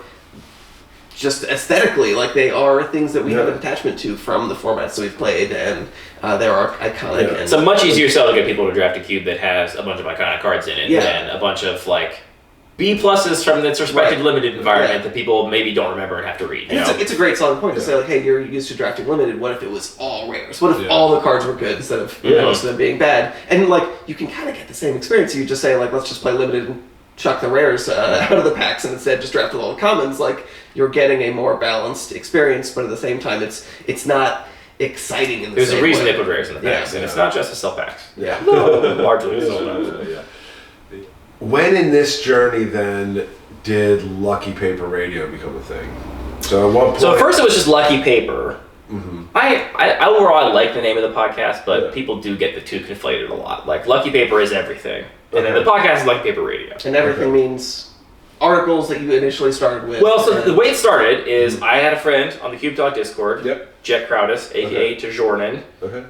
just aesthetically, like, they are things that we have an attachment to from the formats that we've played, and they are iconic. And it's a much easier sell to get people to draft a cube that has a bunch of iconic cards in it than a bunch of, like, B pluses from its respected limited environment that people maybe don't remember and have to read. It's a great selling point to say, like, hey, you're used to drafting limited. What if it was all rares? What if all the cards were good instead of most of them being bad? And, like, you can kind of get the same experience. You just say, like, let's just play limited and chuck the rares out of the packs and instead just draft all the commons. Like, you're getting a more balanced experience, but at the same time, it's not exciting in the There's same a reason way. they put rares in the packs, and it's not just to sell packs. Yeah. Largely. When in this journey, then, did Lucky Paper Radio become a thing? So at what point? So at first it was just Lucky Paper. I overall I like the name of the podcast, but people do get the two conflated a lot. Like, Lucky Paper is everything, and then the podcast is Lucky Paper Radio. And everything means articles that you initially started with. Well, so the way it started is I had a friend on the Cube Talk Discord, Jet Crowdus, aka Tejornan,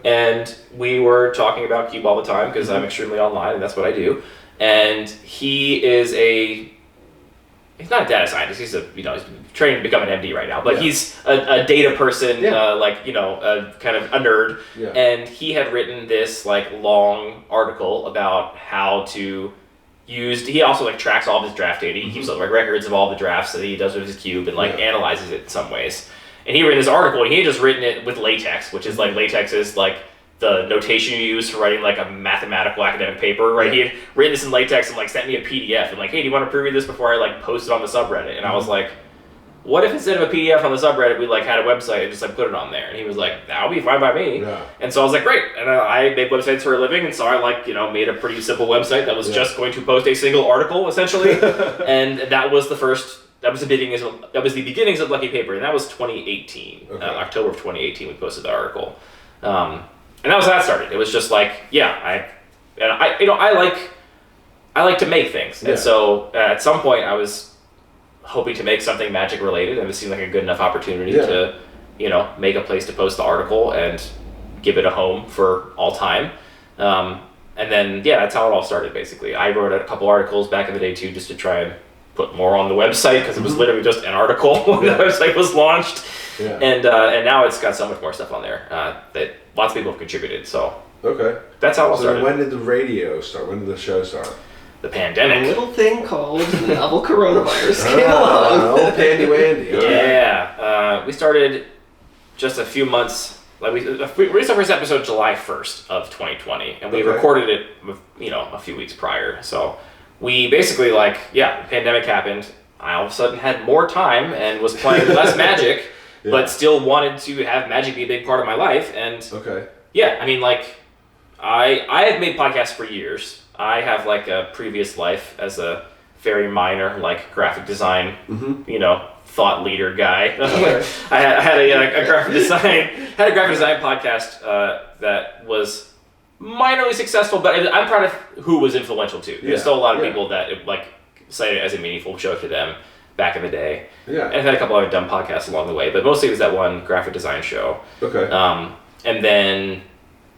and we were talking about Cube all the time because I'm extremely online and that's what I do. And he is he's not a data scientist, he's he's training to become an MD right now, but he's a data person, like, kind of a nerd. And he had written this, like, long article about how to he also, like, tracks all of his draft data. He keeps, like, records of all the drafts that he does with his cube and, like, analyzes it in some ways. And he wrote this article, and he had just written it with LaTeX, which is, like, LaTeX is, like, the notation you use for writing, like, a mathematical academic paper, right? He had written this in LaTeX and, like, sent me a PDF and, like, hey, do you want to preview this before I, like, post it on the subreddit? And I was like, what if instead of a PDF on the subreddit, we, like, had a website and just, like, put it on there? And he was like, that'll be fine by me. And so I was like, great. And I make websites for a living, and so I, like, made a pretty simple website that was just going to post a single article, essentially. And that was the beginnings of Lucky Paper, and that was 2018. October of 2018, we posted the article. And that was how that started. It was just like, I like to make things. And so at some point I was hoping to make something Magic related, and it seemed like a good enough opportunity to, make a place to post the article and give it a home for all time. And then, that's how it all started, basically. I wrote a couple articles back in the day, too, just to try and put more on the website, because it was literally just an article when the website was launched. And now it's got so much more stuff on there that lots of people have contributed. So that's how it all started. So when did the radio start? When did the show start? The pandemic. A little thing called the novel coronavirus came along. Old Pandy Wandy. We started just a few months like we released our first episode July 1st of 2020, and we Okay. recorded it, a few weeks prior. So we basically the pandemic happened. I all of a sudden had more time and was playing less Magic, Yeah. but still wanted to have Magic be a big part of my life. And Okay. yeah, I mean, I have made podcasts for years. I have a previous life as a very minor graphic design, thought leader guy. Okay. I had a graphic design podcast that was minorly successful, but I'm proud of who was influential too. There's still a lot of people that cited it as a meaningful show to them back in the day. Yeah. And I've had a couple other dumb podcasts along the way, but mostly it was that one graphic design show. Okay. And then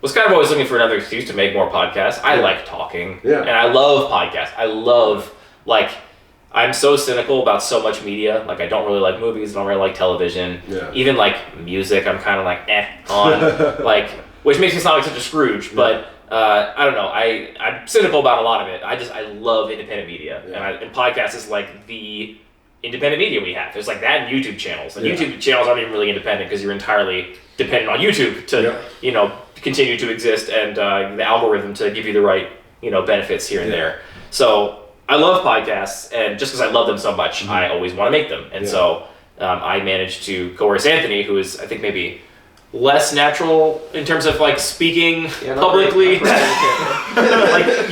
was kind of always looking for another excuse to make more podcasts. I like talking. Yeah. And I love podcasts. I love, I'm so cynical about so much media. I don't really like movies. I don't really like television. Yeah. Even, music, I'm kind of on. Which makes me sound like such a Scrooge, but I don't know. I'm cynical about a lot of it. I love independent media. Yeah. And podcasts is, the independent media we have. There's that and YouTube channels. And YouTube channels aren't even really independent because you're entirely dependent on YouTube to, continue to exist and the algorithm to give you the right, benefits here and there. So I love podcasts, and just because I love them so much, I always want to make them. And so I managed to coerce Anthony, who is, I think, maybe less natural in terms of speaking publicly. You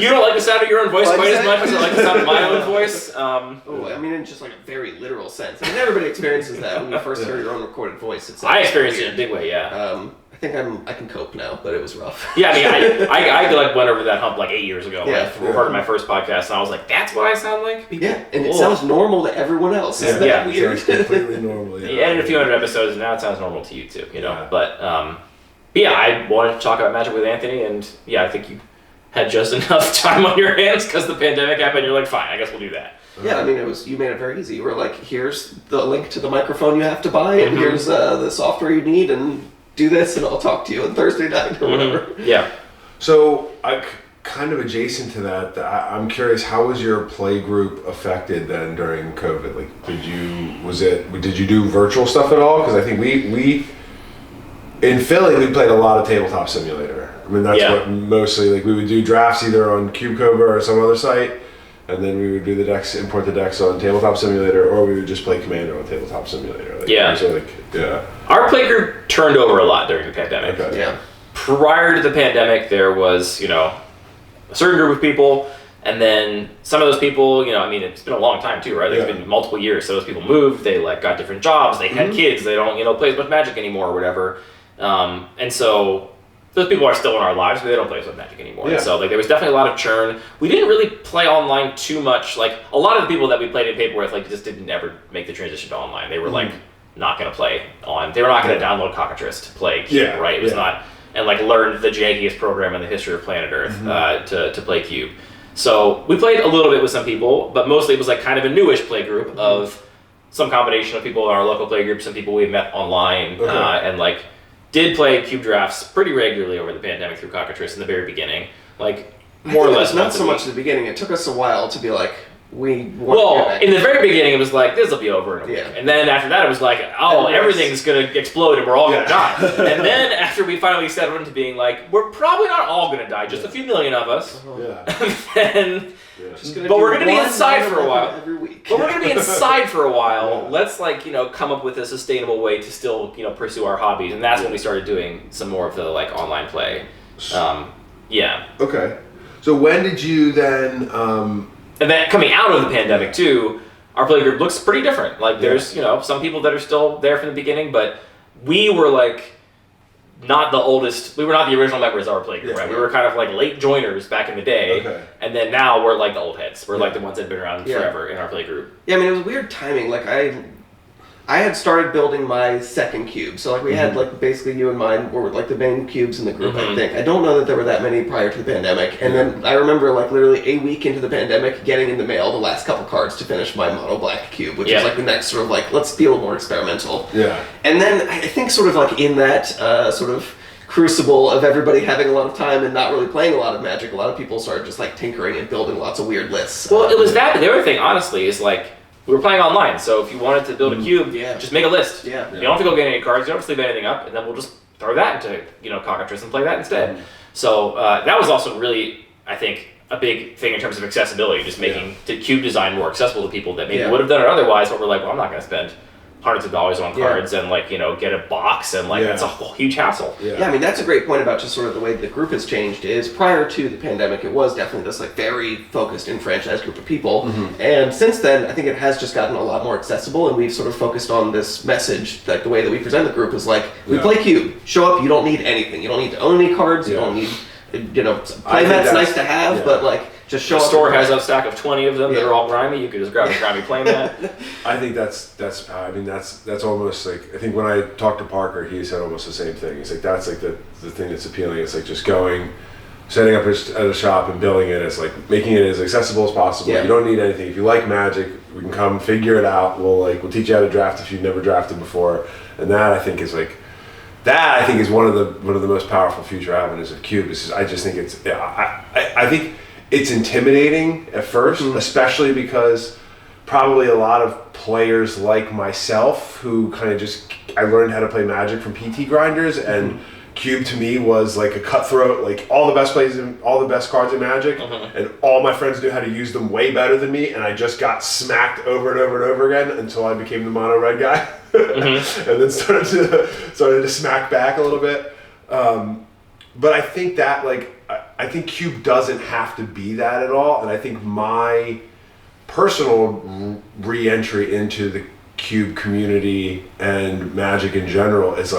don't like the sound of your own voice quite as much as I like the sound of my own voice. I mean, in just a very literal sense. I mean, everybody experiences that when you first hear your own recorded voice. It's I experienced it in a big way, I think I can cope now, but it was rough. Yeah, I mean, I went over that hump 8 years ago. Yeah. When I recorded my first podcast, and I was like, "That's what I sound like." Yeah, and it sounds normal to everyone else. Isn't that weird? It's completely normal. You edited a few hundred episodes, and now it sounds normal to you too. But I wanted to talk about Magic with Anthony, and I think you had just enough time on your hands because the pandemic happened. You're like, fine, I guess we'll do that. Yeah, I mean, you made it very easy. You were like, here's the link to the microphone you have to buy, and here's the software you need, and do this, and I'll talk to you on Thursday night or whatever. Yeah. So, kind of adjacent to that, I'm curious, how was your play group affected then during COVID? Did you do virtual stuff at all? Because I think we in Philly, we played a lot of Tabletop Simulator. I mean, that's what mostly, we would do drafts either on CubeHeads or some other site, and then we would do the decks, import the decks on Tabletop Simulator, or we would just play Commander on Tabletop Simulator. Our play group turned over a lot during the pandemic. Okay. Yeah. Prior to the pandemic, there was, a certain group of people, and then some of those people, it's been a long time too, right? It's been multiple years. So those people moved, they got different jobs, they had kids, they don't, play as much Magic anymore or whatever. And so those people are still in our lives, but they don't play as much Magic anymore. Yeah. And so there was definitely a lot of churn. We didn't really play online too much. A lot of the people that we played in paper with, just didn't ever make the transition to online. They were not going to play on. They were not going to download Cockatrice to play Cube, right? It was not, and learn the jankiest program in the history of planet Earth to play Cube. So we played a little bit with some people, but mostly it was kind of a newish play group of some combination of people in our local play group, some people we met online, and did play Cube drafts pretty regularly over the pandemic through Cockatrice in the very beginning, more or less. Not so much at the beginning. It took us a while to be we want to well, get back. in the very beginning, it was this will be over in a week. Yeah. And then after that, it was everything's going to explode and we're all going to die. And then after we finally settled into being we're probably not all going to die, just a few million of us. And but we're going to be inside for a while. Every week. But we're going to be inside for a while. Let's come up with a sustainable way to still pursue our hobbies. And that's when we started doing some more of the online play. Okay. So when did you then... And then coming out of the pandemic too, our play group looks pretty different. There's, some people that are still there from the beginning, but we were not the oldest, we were not the original members of our play group, right? We were kind of late joiners back in the day, and then now we're the old heads. We're the ones that have been around forever in our play group. Yeah, I mean, it was weird timing. I had started building my second cube, so we had basically you and mine were the main cubes in the group. I think I don't know that there were that many prior to the pandemic, and then I remember literally a week into the pandemic getting in the mail the last couple cards to finish my mono black cube, which is the next sort of let's be a little more experimental. Yeah. And then I think sort of in that sort of crucible of everybody having a lot of time and not really playing a lot of Magic, a lot of people started just tinkering and building lots of weird lists. Well, it was that, but the other thing honestly is we were playing online, so if you wanted to build a cube, just make a list. Yeah. You don't have to go get any cards, you don't have to sleeve anything up, and then we'll just throw that into cognitress and play that instead. So that was also really, I think, a big thing in terms of accessibility, just making the cube design more accessible to people that maybe would have done it otherwise, but we're like, well, I'm not going to spend hundreds of dollars on cards and get a box and it's a whole huge hassle. I mean, that's a great point about just sort of the way the group has changed. Is prior to the pandemic, it was definitely this very focused enfranchised group of people, and since then I think it has just gotten a lot more accessible, and we've sort of focused on this message, like the way that we present the group is we play cube, show up, you don't need anything, you don't need to own any cards, you don't need play mats nice to have, but just show the up. store has a stack of 20 of them that are all grimy. You could just grab a grimy playmat. I think that's almost like, I think when I talked to Parker, he said almost the same thing. He's like, that's like the thing that's appealing. It's like just setting up at a shop and building it. It's like making it as accessible as possible. You don't need anything. If you like Magic, we can come figure it out. We'll teach you how to draft if you've never drafted before. And that I think is one of the most powerful future avenues of Cube. I just think I think it's intimidating at first, especially because probably a lot of players like myself who kind of I learned how to play Magic from PT grinders, and Cube to me was like a cutthroat, like all the best plays and all the best cards in Magic, and all my friends knew how to use them way better than me, and I just got smacked over and over and over again until I became the mono red guy, and then started to smack back a little bit. But I think that I think Cube doesn't have to be that at all, and I think my personal re-entry into the Cube community and Magic in general is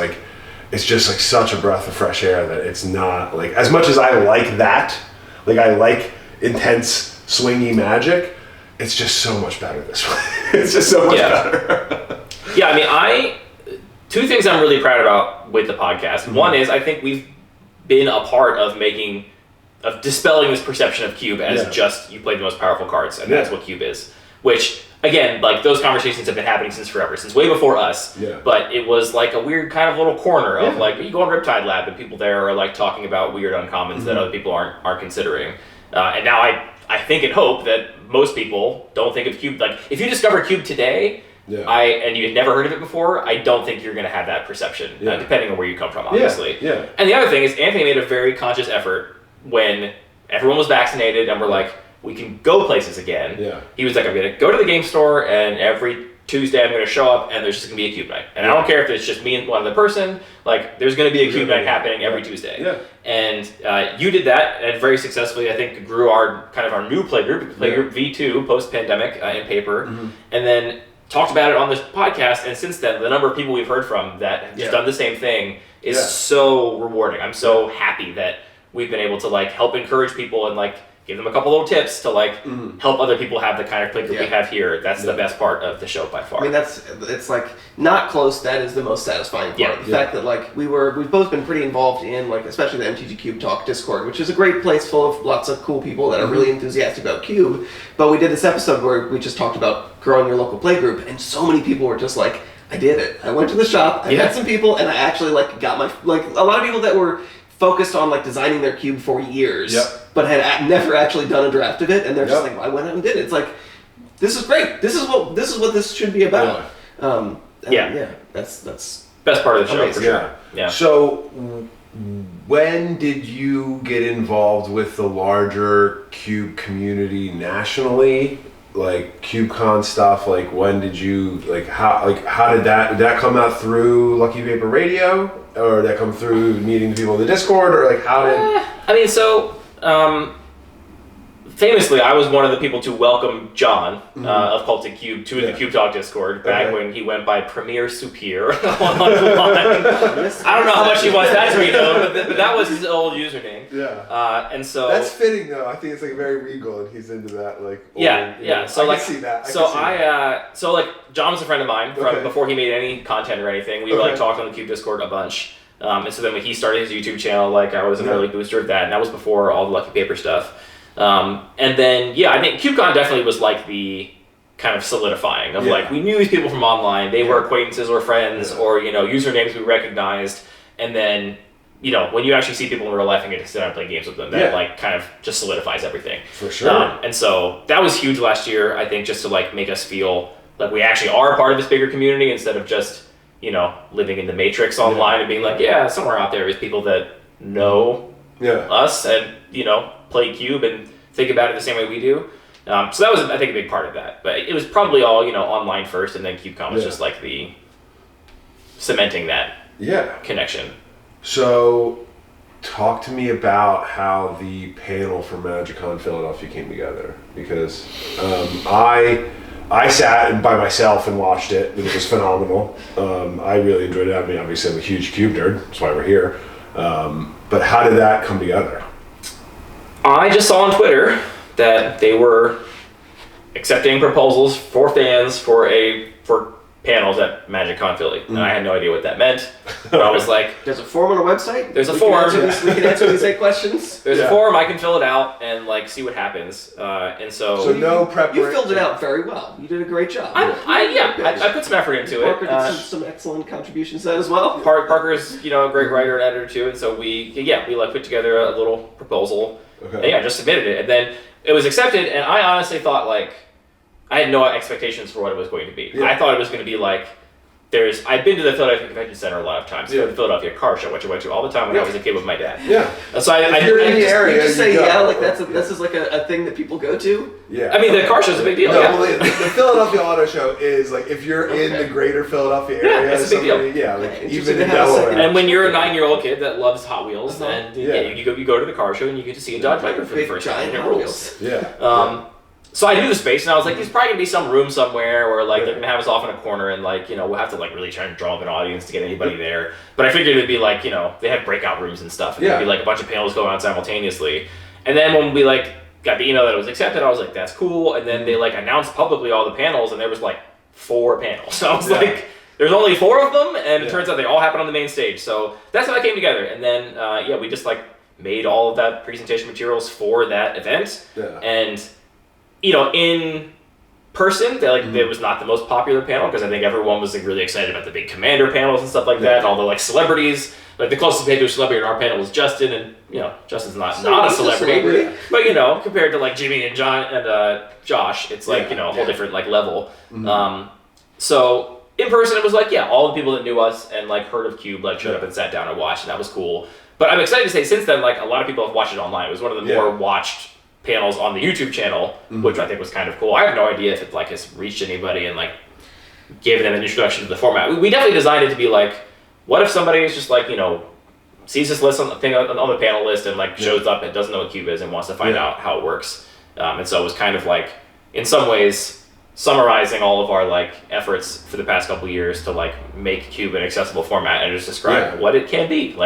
it's just such a breath of fresh air that it's not as much as I like that, I like intense swingy Magic, it's just so much better this way. It's just so much better. I mean, two things I'm really proud about with the podcast. One is I think we've been a part of dispelling this perception of Cube as just you play the most powerful cards, and that's what Cube is. Which, again, those conversations have been happening since forever, since way before us. But it was a weird kind of little corner of you go on Riptide Lab and people there are talking about weird uncommons that other people aren't considering. And now I think and hope that most people don't think of Cube. If you discover Cube today, and you had never heard of it before, I don't think you're going to have that perception, depending on where you come from, obviously. And the other thing is, Anthony made a very conscious effort when everyone was vaccinated and we're we can go places again. He was I'm going to go to the game store, and every Tuesday I'm going to show up, and there's just going to be a Cube night. And I don't care if it's just me and one other person, there's going to be a Cube night happening every Tuesday. And you did that, and very successfully, I think, grew our new play group V2 post-pandemic in paper, and then talked about it on this podcast, and since then, the number of people we've heard from that have just done the same thing is so rewarding. I'm so happy that we've been able to help encourage people and give them a couple little tips to help other people have the kind of play group we have here. That's the best part of the show by far. I mean, it's not close. That is the most satisfying part. The fact that we've both been pretty involved in especially the MTG Cube Talk Discord, which is a great place full of lots of cool people that are really enthusiastic about Cube. But we did this episode where we just talked about growing your local play group, and so many people were just I did it. I went to the shop, I met some people, and I actually got my a lot of people that were focused on designing their cube for years, but had never actually done a draft of it, and they're just I went out and did it. It's this is great. This is what this should be about. That's best part of the show. Amazing. For sure. Yeah. So, when did you get involved with the larger Cube community nationally? CubeCon stuff, when did you how did that come out through Lucky Paper Radio, or did that come through meeting the people in the Discord, or how did famously, I was one of the people to welcome John of Cultic Cube to the Cube Talk Discord back when he went by Premier Superior online. I don't know how much he wants that to be known, but that was his old username. And so that's fitting though. I think it's very regal, and he's into that old, So I can see that. John was a friend of mine from before he made any content or anything. We were talked on the Cube Discord a bunch. And so then when he started his YouTube channel, I was an early booster of that, and that was before all the Lucky Paper stuff. And then, I think CubeCon definitely was the kind of solidifying of we knew these people from online, they were acquaintances or friends or, usernames we recognized. And then, when you actually see people in real life and get to sit down and play games with them, that kind of just solidifies everything. For sure. And so that was huge last year, I think, just to make us feel like we actually are a part of this bigger community instead of just, living in the Matrix online and being like, yeah, somewhere out there is people that know us and, play Cube and think about it the same way we do. So that was, I think, a big part of that. But it was probably all, online first, and then CubeCon was just like the cementing that connection. So talk to me about how the panel for MagicCon Philadelphia came together, because I sat by myself and watched it, and it was phenomenal. I really enjoyed it. I mean, obviously I'm a huge Cube nerd, that's why we're here. But how did that come together? I just saw on Twitter that they were accepting proposals for fans for panels at MagicCon Philly. And I had no idea what that meant. But I was like, there's a form on our website. There's a form. We can answer these 8 questions. There's a form. I can fill it out and see what happens. And so no preparation. You filled it out very well. You did a great job. I put some effort into it. Parker did some excellent contributions to that as well. Parker's a great writer and editor too, and so we put together a little proposal. Okay. And just submitted it, and then it was accepted. And I honestly thought I had no expectations for what it was going to be. Yeah. I thought it was going to be I've been to the Philadelphia Convention Center a lot of times. The Philadelphia car show, which I went to all the time when I was a kid with my dad. Yeah. So if you're in the area, you just say go. this is like a thing that people go to. Yeah. I mean, the car show's a big deal. No, well, the Philadelphia Auto Show is if you're in the greater Philadelphia area, it's a big deal. Yeah, even Interesting in to have a Delaware. second- And when you're a 9-year-old kid that loves Hot Wheels, and Yeah. you go to the car show and you get to see a Dodge Viper for the first time. giant and it Hot rules. Wheels. Yeah. So I knew the space, and I was like, there's probably gonna be some room somewhere where they're gonna have us off in a corner, and we'll have to really try and draw up an audience to get anybody there. But I figured it'd be they have breakout rooms and stuff, and there'd be a bunch of panels going on simultaneously. And then when we got the email that it was accepted, I was like, that's cool. And then they announced publicly all the panels, and there was 4 panels. So I was there's only 4 of them, and it turns out they all happen on the main stage. So that's how that came together. And then we just made all of that presentation materials for that event. Yeah. And in person, it was not the most popular panel, because I think everyone was really excited about the big Commander panels and stuff like that, and all the celebrities. The closest we had to a celebrity in our panel was Justin, and Justin's not a celebrity, but compared to Jimmy and John and Josh, it's a whole different level. Mm-hmm. So in person, it was all the people that knew us and heard of Cube showed up and sat down and watched, and that was cool. But I'm excited to say, since then, a lot of people have watched it online. It was one of the more watched panels on the YouTube channel, which I think was kind of cool. I have no idea if it has reached anybody and gave them an introduction to the format. We definitely designed it to be what if somebody is just sees this list on the thing on the panel list and shows up and doesn't know what Cube is and wants to find out how it works. And so it was kind of in some ways summarizing all of our efforts for the past couple years to make Cube an accessible format and just describe what it can be.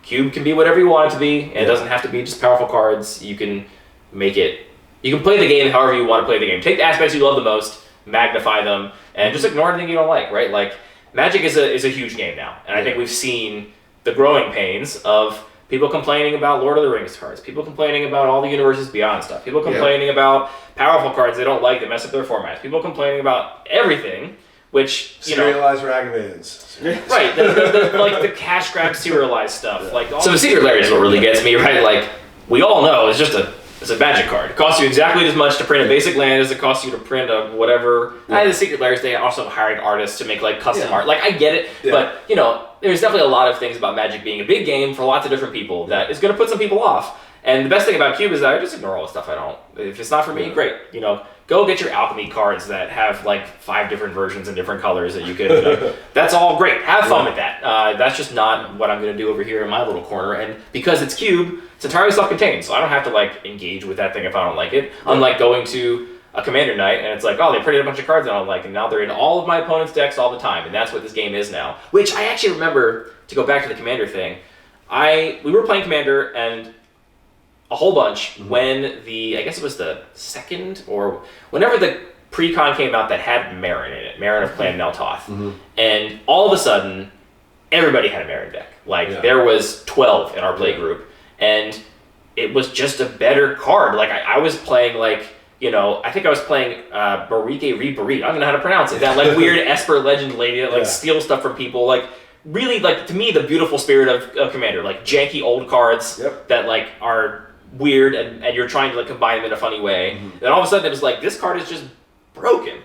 Cube can be whatever you want it to be, and it doesn't have to be just powerful cards. You can make it, you can play the game however you want to play the game. Take the aspects you love the most, magnify them, and just ignore anything you don't like, right? Magic is a huge game now, and I think we've seen the growing pains of people complaining about Lord of the Rings cards, people complaining about all the Universes Beyond stuff, people complaining about powerful cards they don't like that mess up their formats, people complaining about everything, which, serialized Ragavans. Right, the cash grab serialized stuff. So the secret layer is what really gets me, right? We all know it's a magic card. It costs you exactly as much to print a basic land as it costs you to print a whatever. The secret layers, they also hired artists to make custom art. I get it, but there's definitely a lot of things about Magic being a big game for lots of different people that is going to put some people off. And the best thing about Cube is that I just ignore all the stuff I don't. If it's not for me, great. Go get your alchemy cards that have 5 different versions in different colors that you could. That's all great. Have fun with that. That's just not what I'm going to do over here in my little corner. And because it's Cube, it's entirely self-contained, so I don't have to engage with that thing if I don't like it. Unlike going to a Commander night and it's they printed a bunch of cards I don't like, and now they're in all of my opponent's decks all the time, and that's what this game is now. Which I actually remember, to go back to the Commander thing, we were playing Commander and a whole bunch when I guess it was the second, or whenever the pre-con came out that had Marin in it, Marin of Clan Neltoth. And all of a sudden, everybody had a Marin deck. There was 12 in our play group, and it was just a better card. I was playing I think I was playing Barike Rebarit. I don't know how to pronounce it. That weird Esper legend lady that steals stuff from people. Really, to me, the beautiful spirit of Commander. Janky old cards that are weird, and you're trying to combine them in a funny way. Then all of a sudden it was this card is just broken.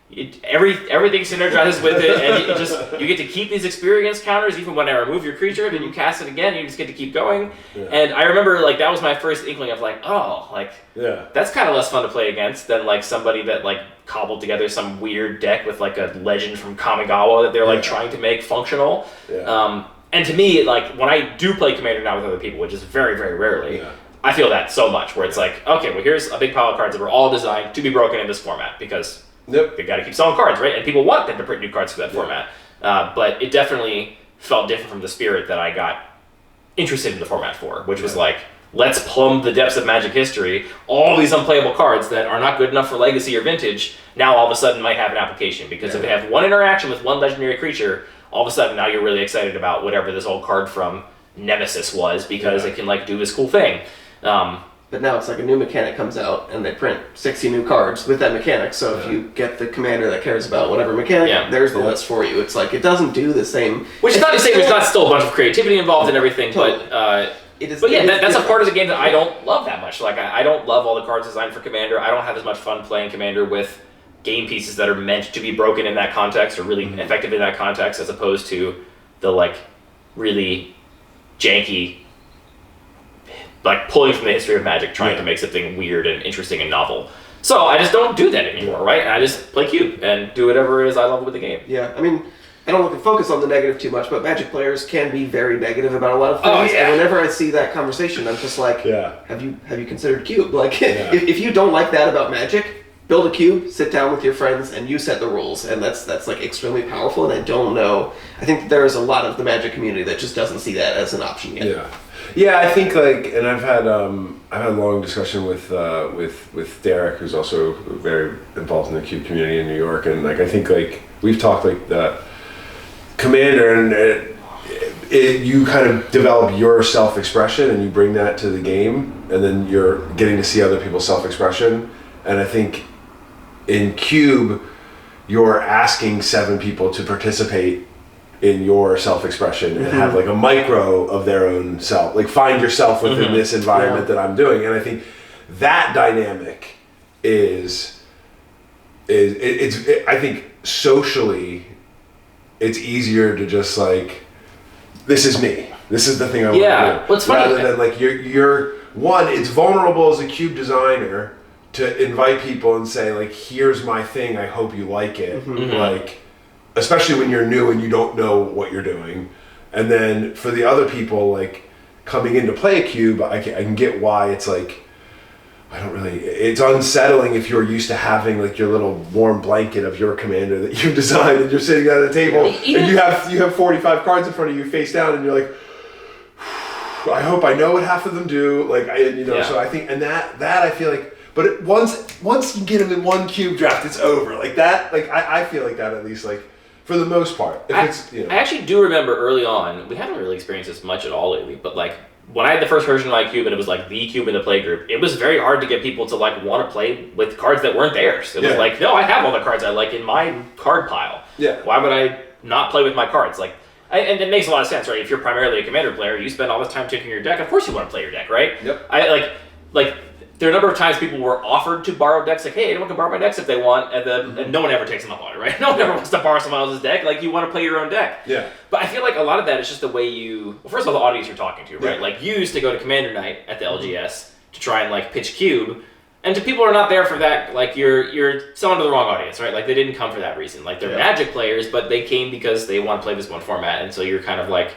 everything synergizes with it, and you get to keep these experience counters even when I remove your creature, then you cast it again, and you just get to keep going. Yeah. And I remember like that was my first inkling of like, oh, like that's kind of less fun to play against than like somebody that like cobbled together some weird deck with like a legend from Kamigawa that they're like trying to make functional. Yeah. And to me, like when I do play Commander now with other people, which is very, very rarely, I feel that so much where it's like, okay, well here's a big pile of cards that were all designed to be broken in this format because they got to keep selling cards, right? And people want them to print new cards for that format. But it definitely felt different from the spirit that I got interested in the format for, which was like, let's plumb the depths of Magic history. All these unplayable cards that are not good enough for Legacy or Vintage now all of a sudden might have an application because if they have one interaction with one legendary creature, all of a sudden now you're really excited about whatever this old card from Nemesis was because it can like do this cool thing. But now it's like a new mechanic comes out and they print 60 new cards with that mechanic. So if you get the commander that cares about whatever mechanic, there's the list for you. It's like it doesn't do the same. Which is not to say there's not still a bunch of creativity involved and everything, totally. But that's a part of the game that I don't love that much. Like I don't love all the cards designed for Commander. I don't have as much fun playing Commander with game pieces that are meant to be broken in that context or really effective in that context, as opposed to the like really janky. Like pulling from the history of Magic, trying to make something weird and interesting and novel. So I just don't do that anymore, right? And I just play Cube and do whatever it is I love with the game. Yeah, I mean, I don't want to focus on the negative too much, but Magic players can be very negative about a lot of things. Oh, yeah. And whenever I see that conversation, I'm just like, have you considered Cube? Like, if you don't like that about Magic, build a Cube, sit down with your friends, and you set the rules. And that's like extremely powerful. And I don't know. I think that there is a lot of the Magic community that just doesn't see that as an option yet. Yeah, I think like, and I've had a long discussion with Derek, who's also very involved in the Cube community in New York, and like I think like we've talked like the Commander, and you kind of develop your self-expression and you bring that to the game, and then you're getting to see other people's self-expression, and I think in Cube you're asking 7 people to participate in your self-expression and have like a micro of their own self, like find yourself within this environment that I'm doing. And I think that dynamic is I think socially it's easier to just like, this is me, this is the thing I want to do. What's funny, rather than like you're one, it's vulnerable as a Cube designer to invite people and say like, here's my thing, I hope you like it. Like, especially when you're new and you don't know what you're doing. And then for the other people, like coming in to play a Cube, I can get why it's like, it's unsettling if you're used to having like your little warm blanket of your commander that you designed and you're sitting at a table and you have 45 cards in front of you face down and you're like, I hope I know what half of them do. Like, so I think, and that I feel like, but once you get them in one Cube draft, it's over. Like that, like I feel like that at least, like, for the most part. I actually do remember early on, we haven't really experienced this much at all lately, but like when I had the first version of my Cube and it was like the Cube in the play group, it was very hard to get people to like want to play with cards that weren't theirs. It was like, no, I have all the cards I like in my card pile. Yeah. Why would I not play with my cards? Like, and it makes a lot of sense, right? If you're primarily a Commander player, you spend all this time tinking your deck, of course you want to play your deck, right? Yep. There are a number of times people were offered to borrow decks, like, hey, anyone can borrow my decks if they want, and no one ever takes them up on it, right? No one ever wants to borrow someone else's deck. Like, you want to play your own deck. Yeah. But I feel like a lot of that is just the way you... Well, first of all, the audience you're talking to, right? Yeah. Like, you used to go to Commander Night at the LGS to try and, like, pitch Cube, and to people who are not there for that, like, you're selling to the wrong audience, right? Like, they didn't come for that reason. Like, they're Magic players, but they came because they want to play this one format, and so you're kind of like,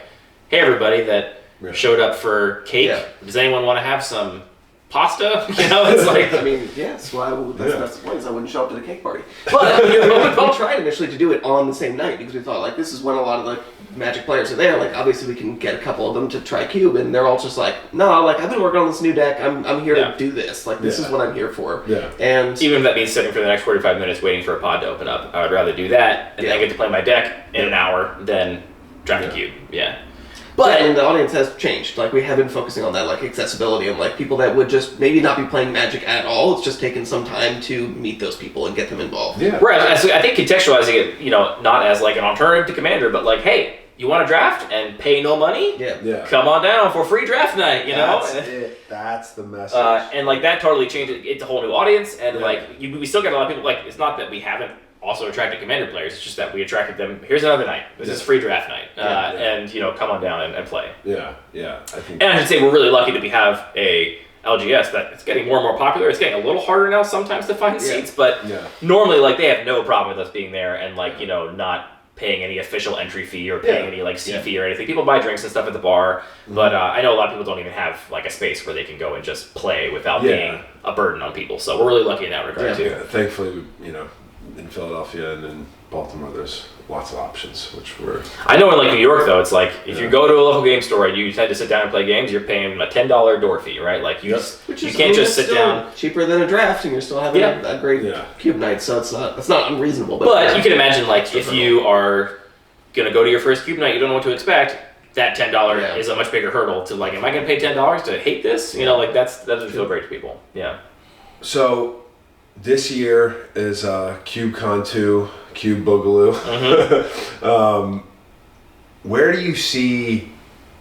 hey, everybody that showed up for cake, does anyone want to have some... pasta? It's like... I mean, yes, that's the point, is I wouldn't show up to the cake party. But we all tried initially to do it on the same night, because we thought, like, this is when a lot of the Magic players are there, like, obviously we can get a couple of them to try Cube, and they're all just like, no, like, I've been working on this new deck, I'm here to do this, like, this is what I'm here for. Yeah. And even if that means sitting for the next 45 minutes waiting for a pod to open up, I would rather do that, and then get to play my deck in an hour than draft a Cube. But and the audience has changed. Like, we have been focusing on that, like, accessibility and like people that would just maybe not be playing Magic at all. It's just taken some time to meet those people and get them involved. Yeah. Right. I think contextualizing it, not as like an alternative to Commander, but like, hey, you want to draft and pay no money? Yeah. Come on down for free draft night. That's it. That's the message. And like that totally changed it. It's a whole new audience, and like we still get a lot of people. Like, it's not that we haven't also attracted Commander players. It's just that we attracted them. Here's another night. This is free draft night, and come on down and play. Yeah, I think. And I should say we're really lucky to have a LGS that it's getting more and more popular. It's getting a little harder now sometimes to find seats, but normally like they have no problem with us being there and like not paying any official entry fee or paying any like seat fee or anything. People buy drinks and stuff at the bar, but I know a lot of people don't even have like a space where they can go and just play without being a burden on people. So we're really lucky in that regard too. Yeah, thankfully, in Philadelphia and in Baltimore, there's lots of options, which we're. I know in like New York though, it's like if you go to a local game store and you tend to sit down and play games, you're paying a $10 door fee, right? Like you can't just sit down. Cheaper than a draft, and you're still having a great cube night, so it's not unreasonable. But you can imagine like if you are gonna go to your first cube night, you don't know what to expect. That $10 is a much bigger hurdle to like. Am I gonna pay $10 to hate this? Like that doesn't feel great to people. Yeah. So. This year is CubeCon 2, Cube Boogaloo. Where do you see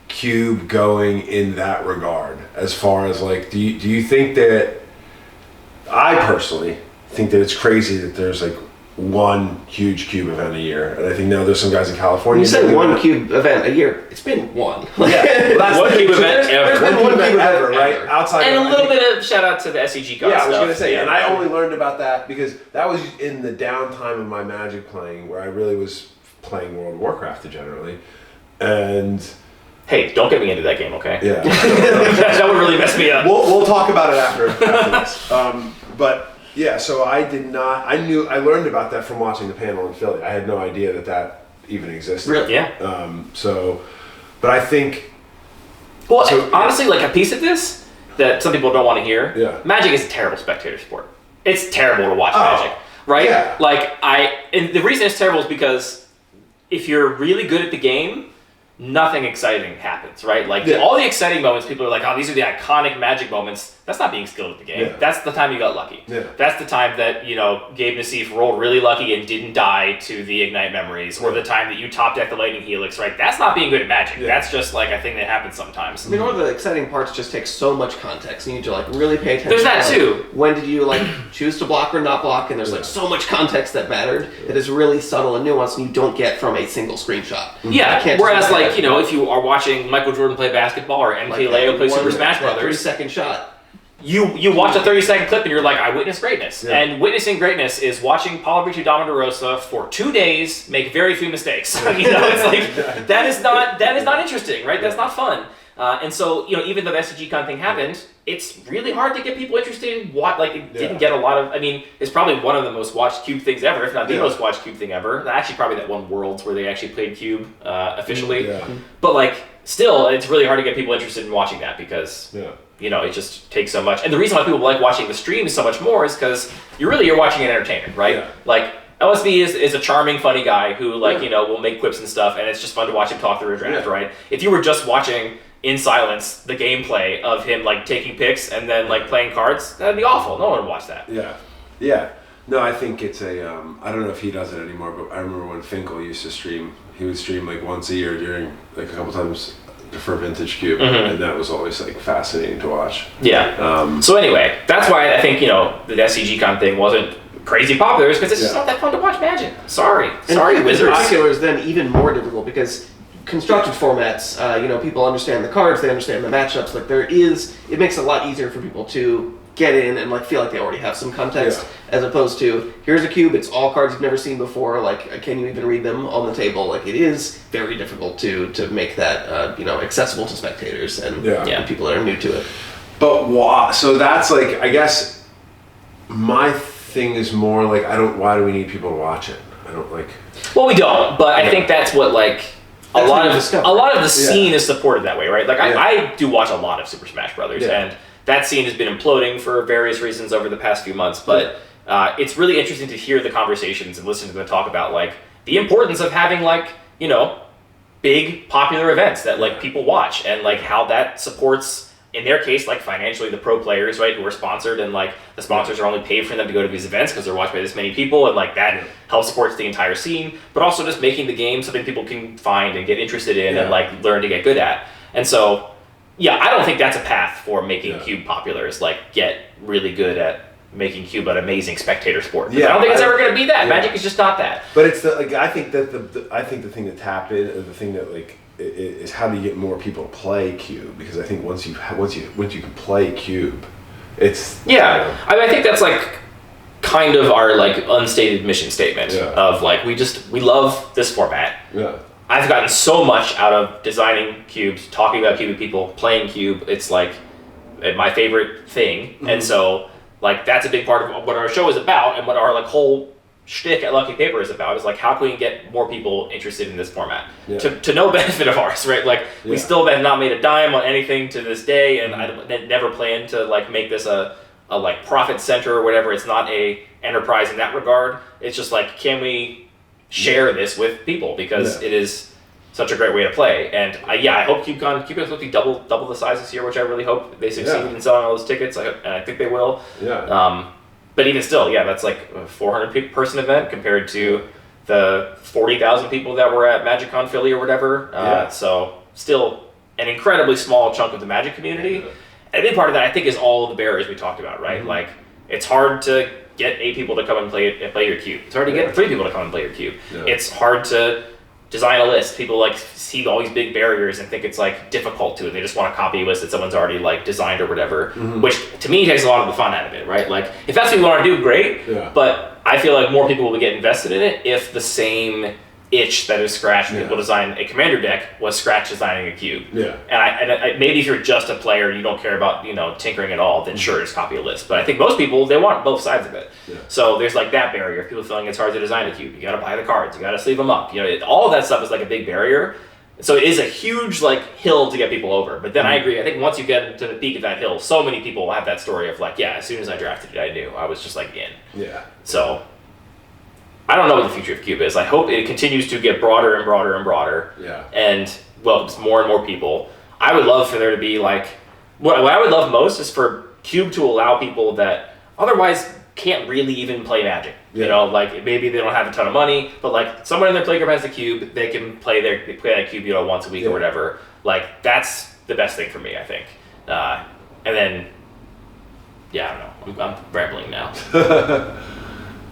Cube going in that regard? As far as like, do you think that? I personally think that it's crazy that there's like one huge Cube event a year, and I think now there's some guys in California. You said one Cube event a year. It's been one. That's one Cube event ever. There's been one Cube ever, right? Outside and a little bit of shout out to the SEG guys. Yeah, I was gonna say, and I only learned about that because that was in the downtime of my Magic playing, where I really was playing World of Warcraft degenerately, and. Hey, don't get me into that game, okay? Yeah. That would really mess me up. We'll talk about it after this. But yeah, so I learned about that from watching the panel in Philly. I had no idea that even existed. Really? Yeah. But I think. Well, honestly, like a piece of this that some people don't want to hear. Yeah. Magic is a terrible spectator sport. It's terrible to watch Magic, right? Yeah. Like and the reason it's terrible is because if you're really good at the game, nothing exciting happens, right? Like all the exciting moments, people are like, oh, these are the iconic Magic moments. That's not being skilled at the game. Yeah. That's the time you got lucky. Yeah. That's the time that, Gabe Nassif rolled really lucky and didn't die to the Ignite memories, or the time that you top deck the Lightning Helix, right? That's not being good at Magic. Yeah. That's just like a thing that happens sometimes. I mean, one of the exciting parts just takes so much context. You need to like really pay attention. There's that to, too. When did you like choose to block or not block? And there's like so much context that mattered that is really subtle and nuanced, and you don't get from a single screenshot. Yeah. Whereas like, if you are watching Michael Jordan play basketball or MKLeo play Super Smash Brothers, 3-second shot. You watch a 30-second clip and you're like, I witnessed greatness. Yeah. And witnessing greatness is watching Paulo Vitor Damarosa for 2 days make very few mistakes. It's like that is not interesting, right? That's not fun. And so, even though the SCG-Con thing happened, it's really hard to get people interested in what, like, it didn't get a lot of, it's probably one of the most watched Cube things ever, if not the most watched Cube thing ever. Actually, probably that one Worlds where they actually played Cube officially. Yeah. But, like, still, it's really hard to get people interested in watching that because, it just takes so much. And the reason why people like watching the streams so much more is because you're watching an entertainer, right? Yeah. Like, LSV is a charming, funny guy who, like, will make quips and stuff, and it's just fun to watch him talk through a draft, right? If you were just watching in silence the gameplay of him like taking picks and then like playing cards, that'd be awful. No one would watch that. Yeah. No, I think it's I don't know if he does it anymore, but I remember when Finkel used to stream. He would stream like once a year during like a couple times for Vintage Cube, and that was always like fascinating to watch. Yeah. So anyway, that's why I think the SCG-Con thing wasn't crazy popular, because it's just not that fun to watch Magic. Sorry, Wizards. In particular is then even more difficult because constructed formats, people understand the cards, they understand the matchups. Like it makes it a lot easier for people to get in and like feel like they already have some context, as opposed to here's a cube, it's all cards you've never seen before. Like, can you even read them on the table? Like, it is very difficult to make that accessible to spectators and people that are new to it. But why? So that's like, I guess my thing is more like why do we need people to watch it? I don't like. Well, we don't, but I think that's what like. A lot of the scene is supported that way, right? Like I do watch a lot of Super Smash Brothers, and that scene has been imploding for various reasons over the past few months. But it's really interesting to hear the conversations and listen to them talk about like the importance of having like big popular events that like people watch, and like how that supports. In their case, like financially, the pro players, right, who are sponsored, and like the sponsors are only paid for them to go to these events because they're watched by this many people, and like that helps supports the entire scene, but also just making the game something people can find and get interested in and like learn to get good at. And so, I don't think that's a path for making Cube popular. Is like get really good at making Cube an amazing spectator sport. Yeah, I don't think it's ever going to be that. yeah. Magic is just not that. But it's I think that the thing to tap in, the thing that is how do you get more people to play Cube? Because I think once you can play Cube, it's yeah. I think that's like kind of our like unstated mission statement of like we love this format. Yeah. I've gotten so much out of designing cubes, talking about Cube with people, playing Cube. It's like my favorite thing, and so like that's a big part of what our show is about, and what our like whole shtick at Lucky Paper is about. Is like how can we get more people interested in this format to no benefit of ours, right? Like we still have not made a dime on anything to this day, and I never plan to like make this a like profit center or whatever. It's not a enterprise in that regard. It's just like, can we share this with people, because it is such a great way to play. And I hope CubeCon is supposed to be double the size this year, which I really hope they succeed in selling all those tickets. And I think they will. But even still, that's like a 400 person event compared to the 40,000 people that were at MagicCon Philly or whatever. So still an incredibly small chunk of the Magic community. And a big part of that, I think, is all of the barriers we talked about, right? Like, it's hard to get 8 people to come and play your cube. It's hard to get 3 people to come and play your cube. It's hard to design a list. People like see all these big barriers and think it's like difficult to, and they just want to copy a list that someone's already like designed or whatever, which to me takes a lot of the fun out of it, right? Like if that's what you want to do, great. But I feel like more people will get invested in it if the same itch that is scratched when people design a commander deck was scratched designing a cube. And I maybe if you're just a player and you don't care about tinkering at all, then sure, just copy a list. But I think most people, they want both sides of it. So there's like that barrier. People feeling it's hard to design a cube, you got to buy the cards, you got to sleeve them up. All of that stuff is like a big barrier. So it is a huge like hill to get people over. But then I agree. I think once you get to the peak of that hill, so many people will have that story of like, as soon as I drafted it, I knew. I was just like in. So I don't know what the future of Cube is. I hope it continues to get broader and broader and broader. And welcomes more and more people. I would love for there to be like, what I would love most is for Cube to allow people that otherwise can't really even play Magic. Like maybe they don't have a ton of money, but like someone in their playgroup has a cube, they can play that cube, once a week or whatever. Like that's the best thing for me, I think. And then, I don't know. I'm rambling now.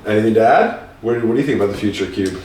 Anything to add? What do you think about the future of Cube?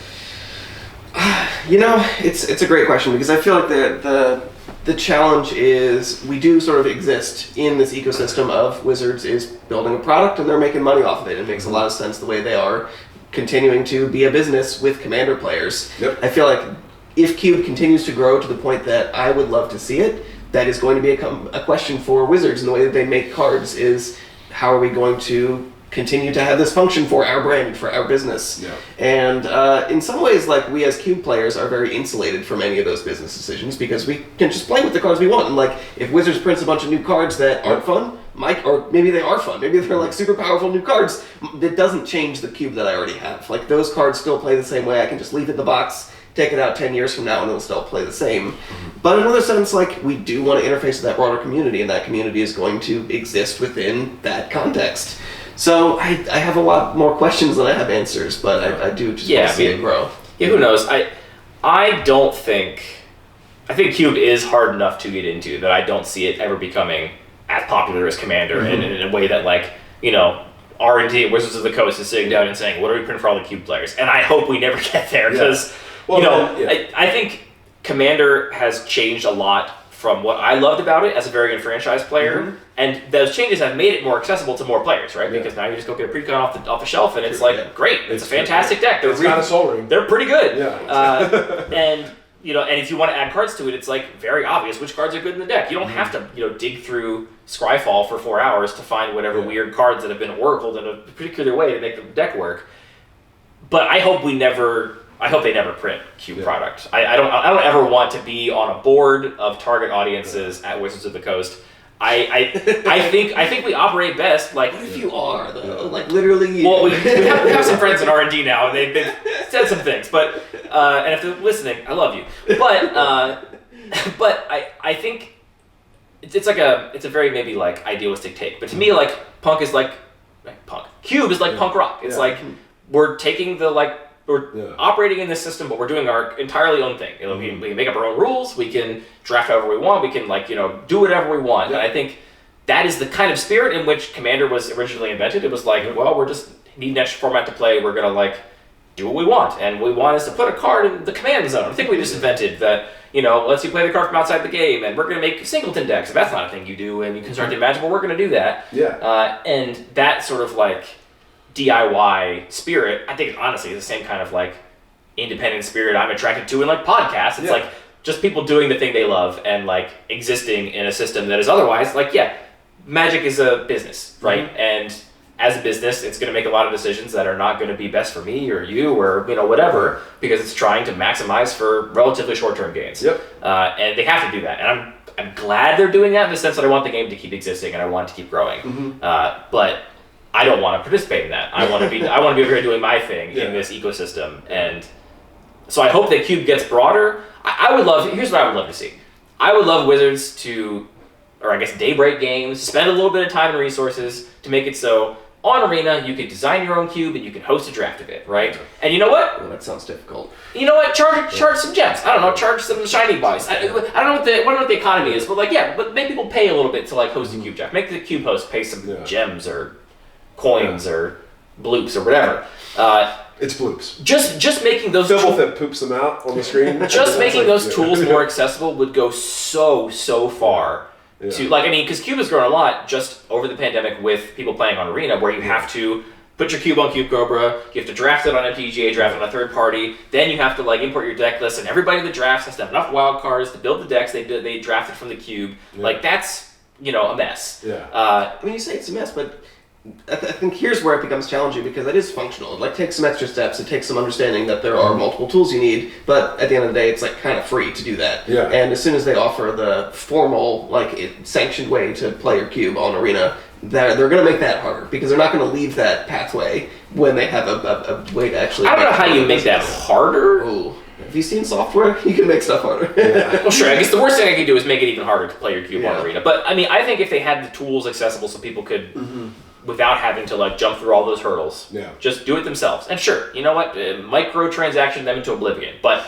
It's a great question, because I feel like the challenge is we do sort of exist in this ecosystem of Wizards is building a product and they're making money off of it. It makes a lot of sense the way they are continuing to be a business with Commander players. I feel like if Cube continues to grow to the point that I would love to see it, that is going to be a question for Wizards, and the way that they make cards is how are we going to continue to have this function for our brand, for our business. And in some ways, like, we as Cube players are very insulated from any of those business decisions because we can just play with the cards we want. And like, if Wizards prints a bunch of new cards that aren't fun, or maybe they are fun, maybe they're like super powerful new cards, that doesn't change the Cube that I already have. Like, those cards still play the same way. I can just leave it in the box, take it out 10 years from now, and it'll still play the same. But in another sense, like, we do want to interface with that broader community, and that community is going to exist within that context. So I have a lot more questions than I have answers, but I do just want to see it grow. Who knows? I don't think... I think Cube is hard enough to get into that I don't see it ever becoming as popular as Commander in a way that, like, R&D at Wizards of the Coast is sitting down and saying, what do we print for all the Cube players? And I hope we never get there, because, I think Commander has changed a lot from what I loved about it as a very good franchise player, and those changes have made it more accessible to more players, right? Because now you just go get a precon off the shelf, and it's like great. It's a fantastic deck. It's got a Soul Ring. They're pretty good. And and if you want to add cards to it, it's like very obvious which cards are good in the deck. You don't have to dig through Scryfall for 4 hours to find whatever weird cards that have been oracled in a particular way to make the deck work. But I hope they never print Cube product. I don't ever want to be on a board of target audiences at Wizards of the Coast. I think we operate best like. What if you are though? Like literally. Well, we have some friends in R&D now, and they've said some things. But and if they're listening, I love you. But I think it's a very maybe like idealistic take. But to me, like Cube is like punk rock. It's like we're taking we're operating in this system, but we're doing our entirely own thing. We can make up our own rules. We can draft however we want. We can do whatever we want. And I think that is the kind of spirit in which Commander was originally invented. It was like, well, we're just need an extra format to play. We're gonna like do what we want, and what we want is to put a card in the command zone. I think we just invented that. Lets you play the card from outside the game, and we're gonna make singleton decks. If that's not a thing you do, and you construct the Magic, well, we're gonna do that. Yeah. And that sort of like DIY spirit, I think honestly is the same kind of like independent spirit I'm attracted to in like podcasts. It's like just people doing the thing they love and like existing in a system that is otherwise like, Magic is a business, right? And as a business, it's going to make a lot of decisions that are not going to be best for me or you or whatever, because it's trying to maximize for relatively short-term gains. Yep. And they have to do that, and I'm glad they're doing that in the sense that I want the game to keep existing and I want it to keep growing. But I don't want to participate in that. I want to be over here doing my thing in this ecosystem, and so I hope that Cube gets broader. I would love. Here's what I would love to see. I would love Wizards to, or I guess Daybreak Games, spend a little bit of time and resources to make it so on Arena you could design your own cube and you can host a draft of it, right? And you know what? Well, that sounds difficult. You know what? Charge some gems. I don't know. Charge some shiny buys. I don't know what the economy is, but but make people pay a little bit to like host a cube draft. Make the cube host pay some gems or coins or bloops or whatever. It's bloops. Just making those Doublethip poops them out on the screen. Just making those tools more accessible would go so far. To because Cube has grown a lot just over the pandemic with people playing on Arena, where you have to put your cube on Cube Cobra, you have to draft it on MTGA, draft it on a third party, then you have to import your deck list, and everybody in the drafts has to have enough wild cards to build the decks they drafted from the cube. That's a mess. You say it's a mess, but I think here's where it becomes challenging, because it is functional. It takes some extra steps. It takes some understanding that there are multiple tools you need, but at the end of the day, it's kind of free to do that. Yeah. And as soon as they offer the formal, sanctioned way to play your cube on Arena, they're going to make that harder, because they're not going to leave that pathway when they have a way to actually. I don't know how you make that harder. Ooh. Have you seen software? You can make stuff harder. Well, sure. I guess the worst thing I could do is make it even harder to play your cube on Arena. But I think if they had the tools accessible so people could. Without having to jump through all those hurdles, just do it themselves. And sure, you know what, microtransaction them into oblivion. But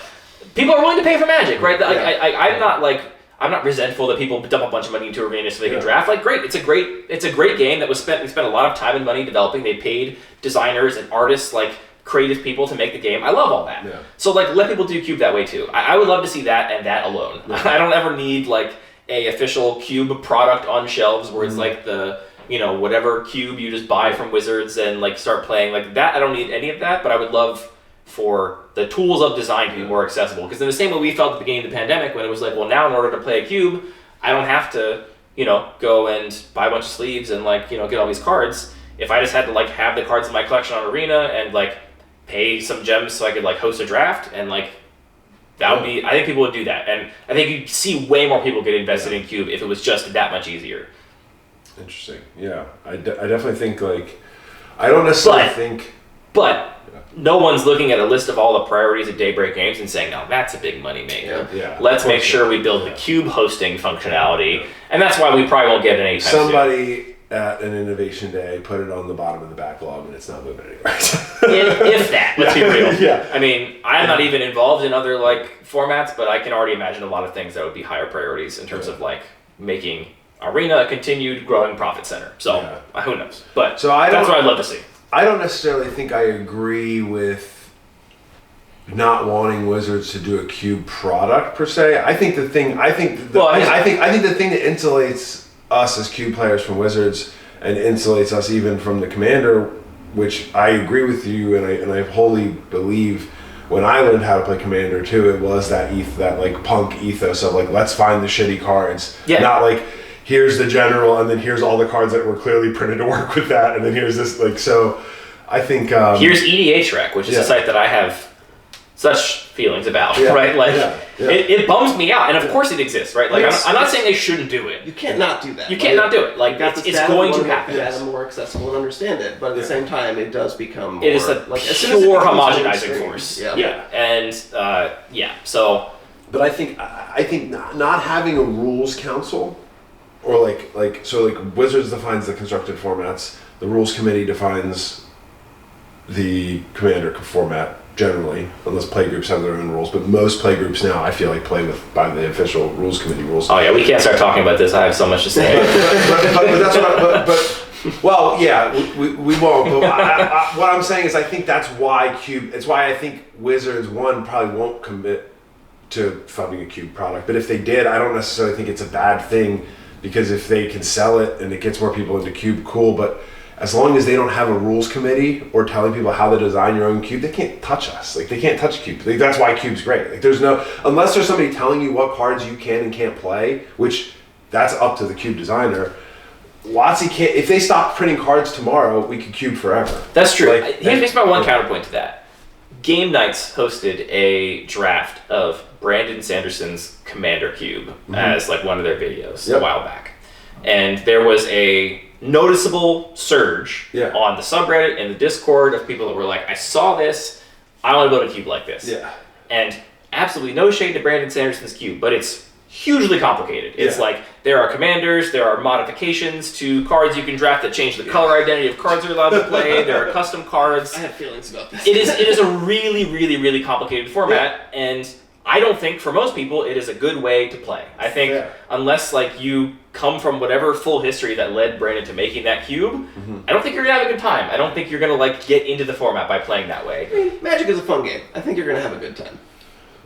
people are willing to pay for Magic, right? I'm not resentful that people dump a bunch of money into Arena so they can draft. Great, it's a great game that was spent. They spent a lot of time and money developing. They paid designers and artists, creative people, to make the game. I love all that. Yeah. So let people do Cube that way too. I would love to see that and that alone. I don't ever need a official Cube product on shelves where it's the whatever cube you just buy from Wizards and start playing that. I don't need any of that, but I would love for the tools of design to be more accessible. Because in the same way we felt at the beginning of the pandemic, when it was now in order to play a cube, I don't have to, go and buy a bunch of sleeves and get all these cards. If I just had to have the cards in my collection on Arena and pay some gems so I could host a draft and that would be, I think people would do that. And I think you'd see way more people get invested in Cube if it was just that much easier. Interesting. Yeah, I definitely think I don't necessarily think. But no one's looking at a list of all the priorities of Daybreak Games and saying, "No, that's a big money maker. Yeah. Let's make sure we build the Cube hosting functionality," and that's why we probably won't get it anytime soon. Somebody at an innovation day put it on the bottom of the backlog, and it's not moving anywhere. if that, let's be real. Yeah. I'm not even involved in other formats, but I can already imagine a lot of things that would be higher priorities in terms of making Arena a continued growing profit center. So who knows? But that's what I'd love to see. I don't necessarily think I agree with not wanting Wizards to do a cube product per se. I think the thing I think the thing that insulates us as cube players from Wizards and insulates us even from the Commander, which I agree with you and I wholly believe. When I learned how to play Commander too, it was that punk ethos of let's find the shitty cards. Yeah. Not here's the general, and then here's all the cards that were clearly printed to work with that, and then here's this, so I think... here's EDH Rec, which is a site that I have such feelings about, right? It bums me out, and of course it exists, right? I'm not saying they shouldn't do it. You can't not do that. You can't not do it. It's going to happen. It's more accessible and understand it, but at the same time, it does become more... It is a pure homogenizing force. And, so... But I think not having a rules council... Or Wizards defines the constructed formats, the rules committee defines the Commander format generally, unless playgroups have their own rules. But most playgroups now, I feel like, play by the official rules committee rules. Oh yeah, we can't start talking about this. I have so much to say. but that's what. Well, yeah, we won't. But what I'm saying is, I think that's why Cube. It's why I think Wizards probably won't commit to funding a Cube product. But if they did, I don't necessarily think it's a bad thing, because if they can sell it and it gets more people into Cube, cool. But as long as they don't have a rules committee or telling people how to design your own cube, they can't touch us. Like, they can't touch Cube. Like, that's why Cube's great. Like, unless there's somebody telling you what cards you can and can't play, which that's up to the Cube designer. WotC can't. If they stop printing cards tomorrow, we could Cube forever. That's true. Here's my one counterpoint to that. Game Nights hosted a draft of Brandon Sanderson's Commander Cube as like one of their videos a while back, and there was a noticeable surge on the subreddit and the Discord of people that were like, I saw this, I want to build a cube like this. Yeah. And absolutely no shade to Brandon Sanderson's cube, but it's hugely complicated. It's like, there are commanders, there are modifications to cards you can draft that change the color identity of cards you're allowed to play, there are custom cards. I have feelings about this. It is a really, really, really complicated format, and I don't think for most people it is a good way to play. I think unless like you come from whatever full history that led Brandon to making that cube, I don't think you're gonna have a good time. I don't think you're gonna like get into the format by playing that way. I mean, Magic is a fun game. I think you're gonna have a good time.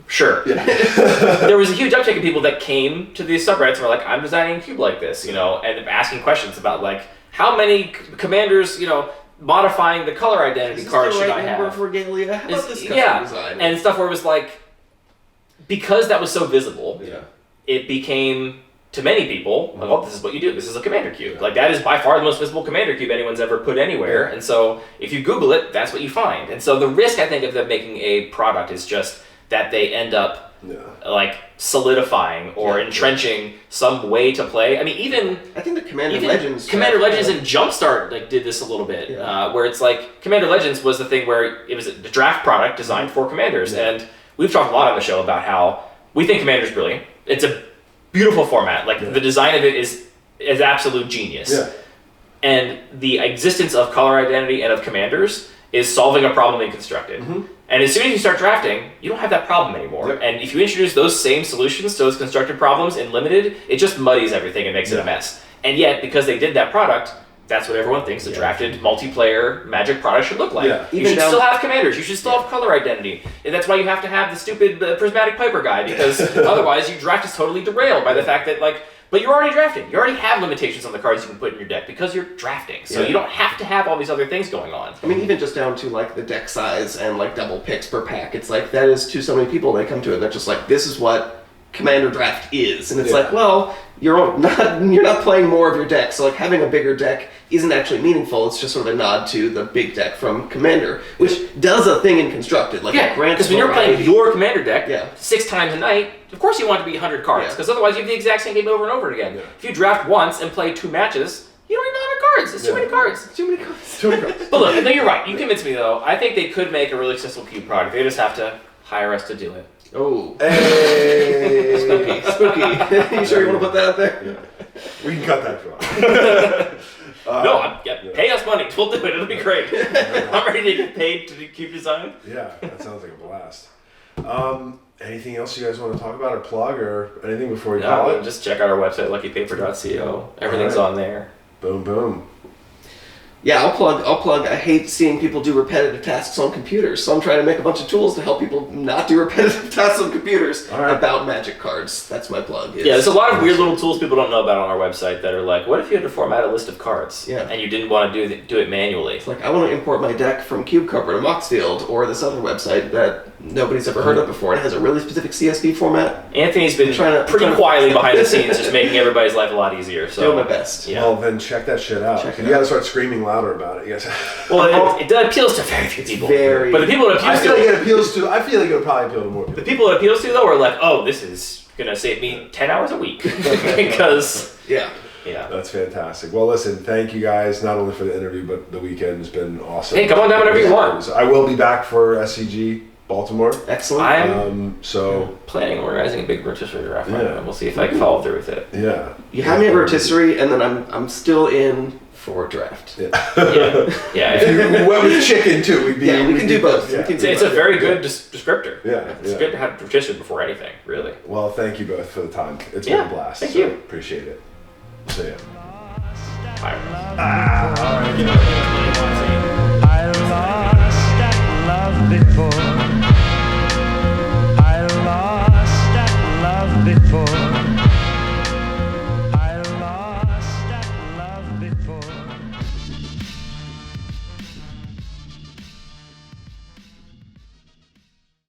Sure. Yeah. There was a huge uptick of people that came to these subreddits and were like, I'm designing a cube like this, and asking questions about like how many commanders, modifying the color identity cards should I have? Regalia? How about this custom design? And stuff where it was like, because that was so visible, it became, to many people, like, oh, this is what you do. This is a Commander Cube. Yeah. Like, that is by far the most visible Commander Cube anyone's ever put anywhere. And so, if you Google it, that's what you find. And so, the risk, I think, of them making a product is just that they end up, like, solidifying or entrenching some way to play. I mean, I think the Commander Legends... Commander Legends and Jumpstart, like, did this a little bit. Where it's like, Commander Legends was the thing where it was a draft product designed for Commanders. And we've talked a lot on the show about how we think Commander's brilliant. It's a beautiful format. Like, the design of it is absolute genius. Yeah. And the existence of color identity and of commanders is solving a problem in Constructed. And as soon as you start drafting, you don't have that problem anymore. And if you introduce those same solutions to those constructed problems in Limited, it just muddies everything and makes it a mess. And yet, because they did that product, that's what everyone thinks a drafted multiplayer Magic product should look like. You should still have commanders. You should still have color identity. And that's why you have to have the stupid Prismatic Piper guy, because otherwise your draft is totally derailed by the fact that, like, but you're already drafting. You already have limitations on the cards you can put in your deck because you're drafting. So you don't have to have all these other things going on. I mean, even just down to, like, the deck size and, like, double picks per pack. It's like, that is to so many people, they come to it, they're just like, this is what Commander Draft is. And it's like, well, you're not playing more of your deck, so like having a bigger deck isn't actually meaningful. It's just sort of a nod to the big deck from Commander, which does a thing in Constructed. Like, because when you're playing your Commander deck 6 times a night, of course you want it to be 100 cards, because otherwise you have the exact same game over and over again. If you draft once and play 2 matches, you don't need 100 cards. It's too many cards. Too many cards. Too many cards. But look, no, you're right. You convinced me though. I think they could make a really successful cube product. They just have to hire us to do it. Oh. Hey. Spooky. You sure you want to put that out there? Yeah. We can cut that if you want. No, pay us money. We'll do it. It'll be great. I'm ready to get paid to do cube design. Yeah, that sounds like a blast. Anything else you guys want to talk about or plug or anything before we call it? Just check out our website, luckypaper.co. Everything's on there. Boom, boom. Yeah, I'll plug. I hate seeing people do repetitive tasks on computers, so I'm trying to make a bunch of tools to help people not do repetitive tasks on computers about Magic cards. That's my plug. There's a lot of weird little tools people don't know about on our website that are like, what if you had to format a list of cards and you didn't want to do it manually? It's like, I want to import my deck from CubeCover to Moxfield or this other website that nobody's ever heard of before. It has a really specific CSV format. Anthony's been pretty quietly behind the scenes, just making everybody's life a lot easier. So doing my best. Yeah. Well, then check that shit out. You got to start screaming louder about it. Yes. Well, it appeals to very few people. But the people it appeals I feel like it'll probably appeal to more people. The people it appeals to though are like, oh, this is gonna save me 10 hours a week because yeah, that's fantastic. Well, listen, thank you guys not only for the interview but the weekend has been awesome. Hey, come on down whenever you want. I will be back for SCG Baltimore. Excellent. I'm so planning on organizing a big rotisserie draft. We'll see if I can follow through with it. Yeah. You have me at rotisserie, and then I'm still in for draft. Yeah. Yeah. If you went with chicken too, we can do both. Yeah. We can do It's a very good descriptor. Yeah, It's yeah. good to have tradition before anything, really. Well, thank you both for the time. It's Yeah, been a blast. thank so you. Appreciate it. See ya. Bye. I lost that love before. I lost that love before.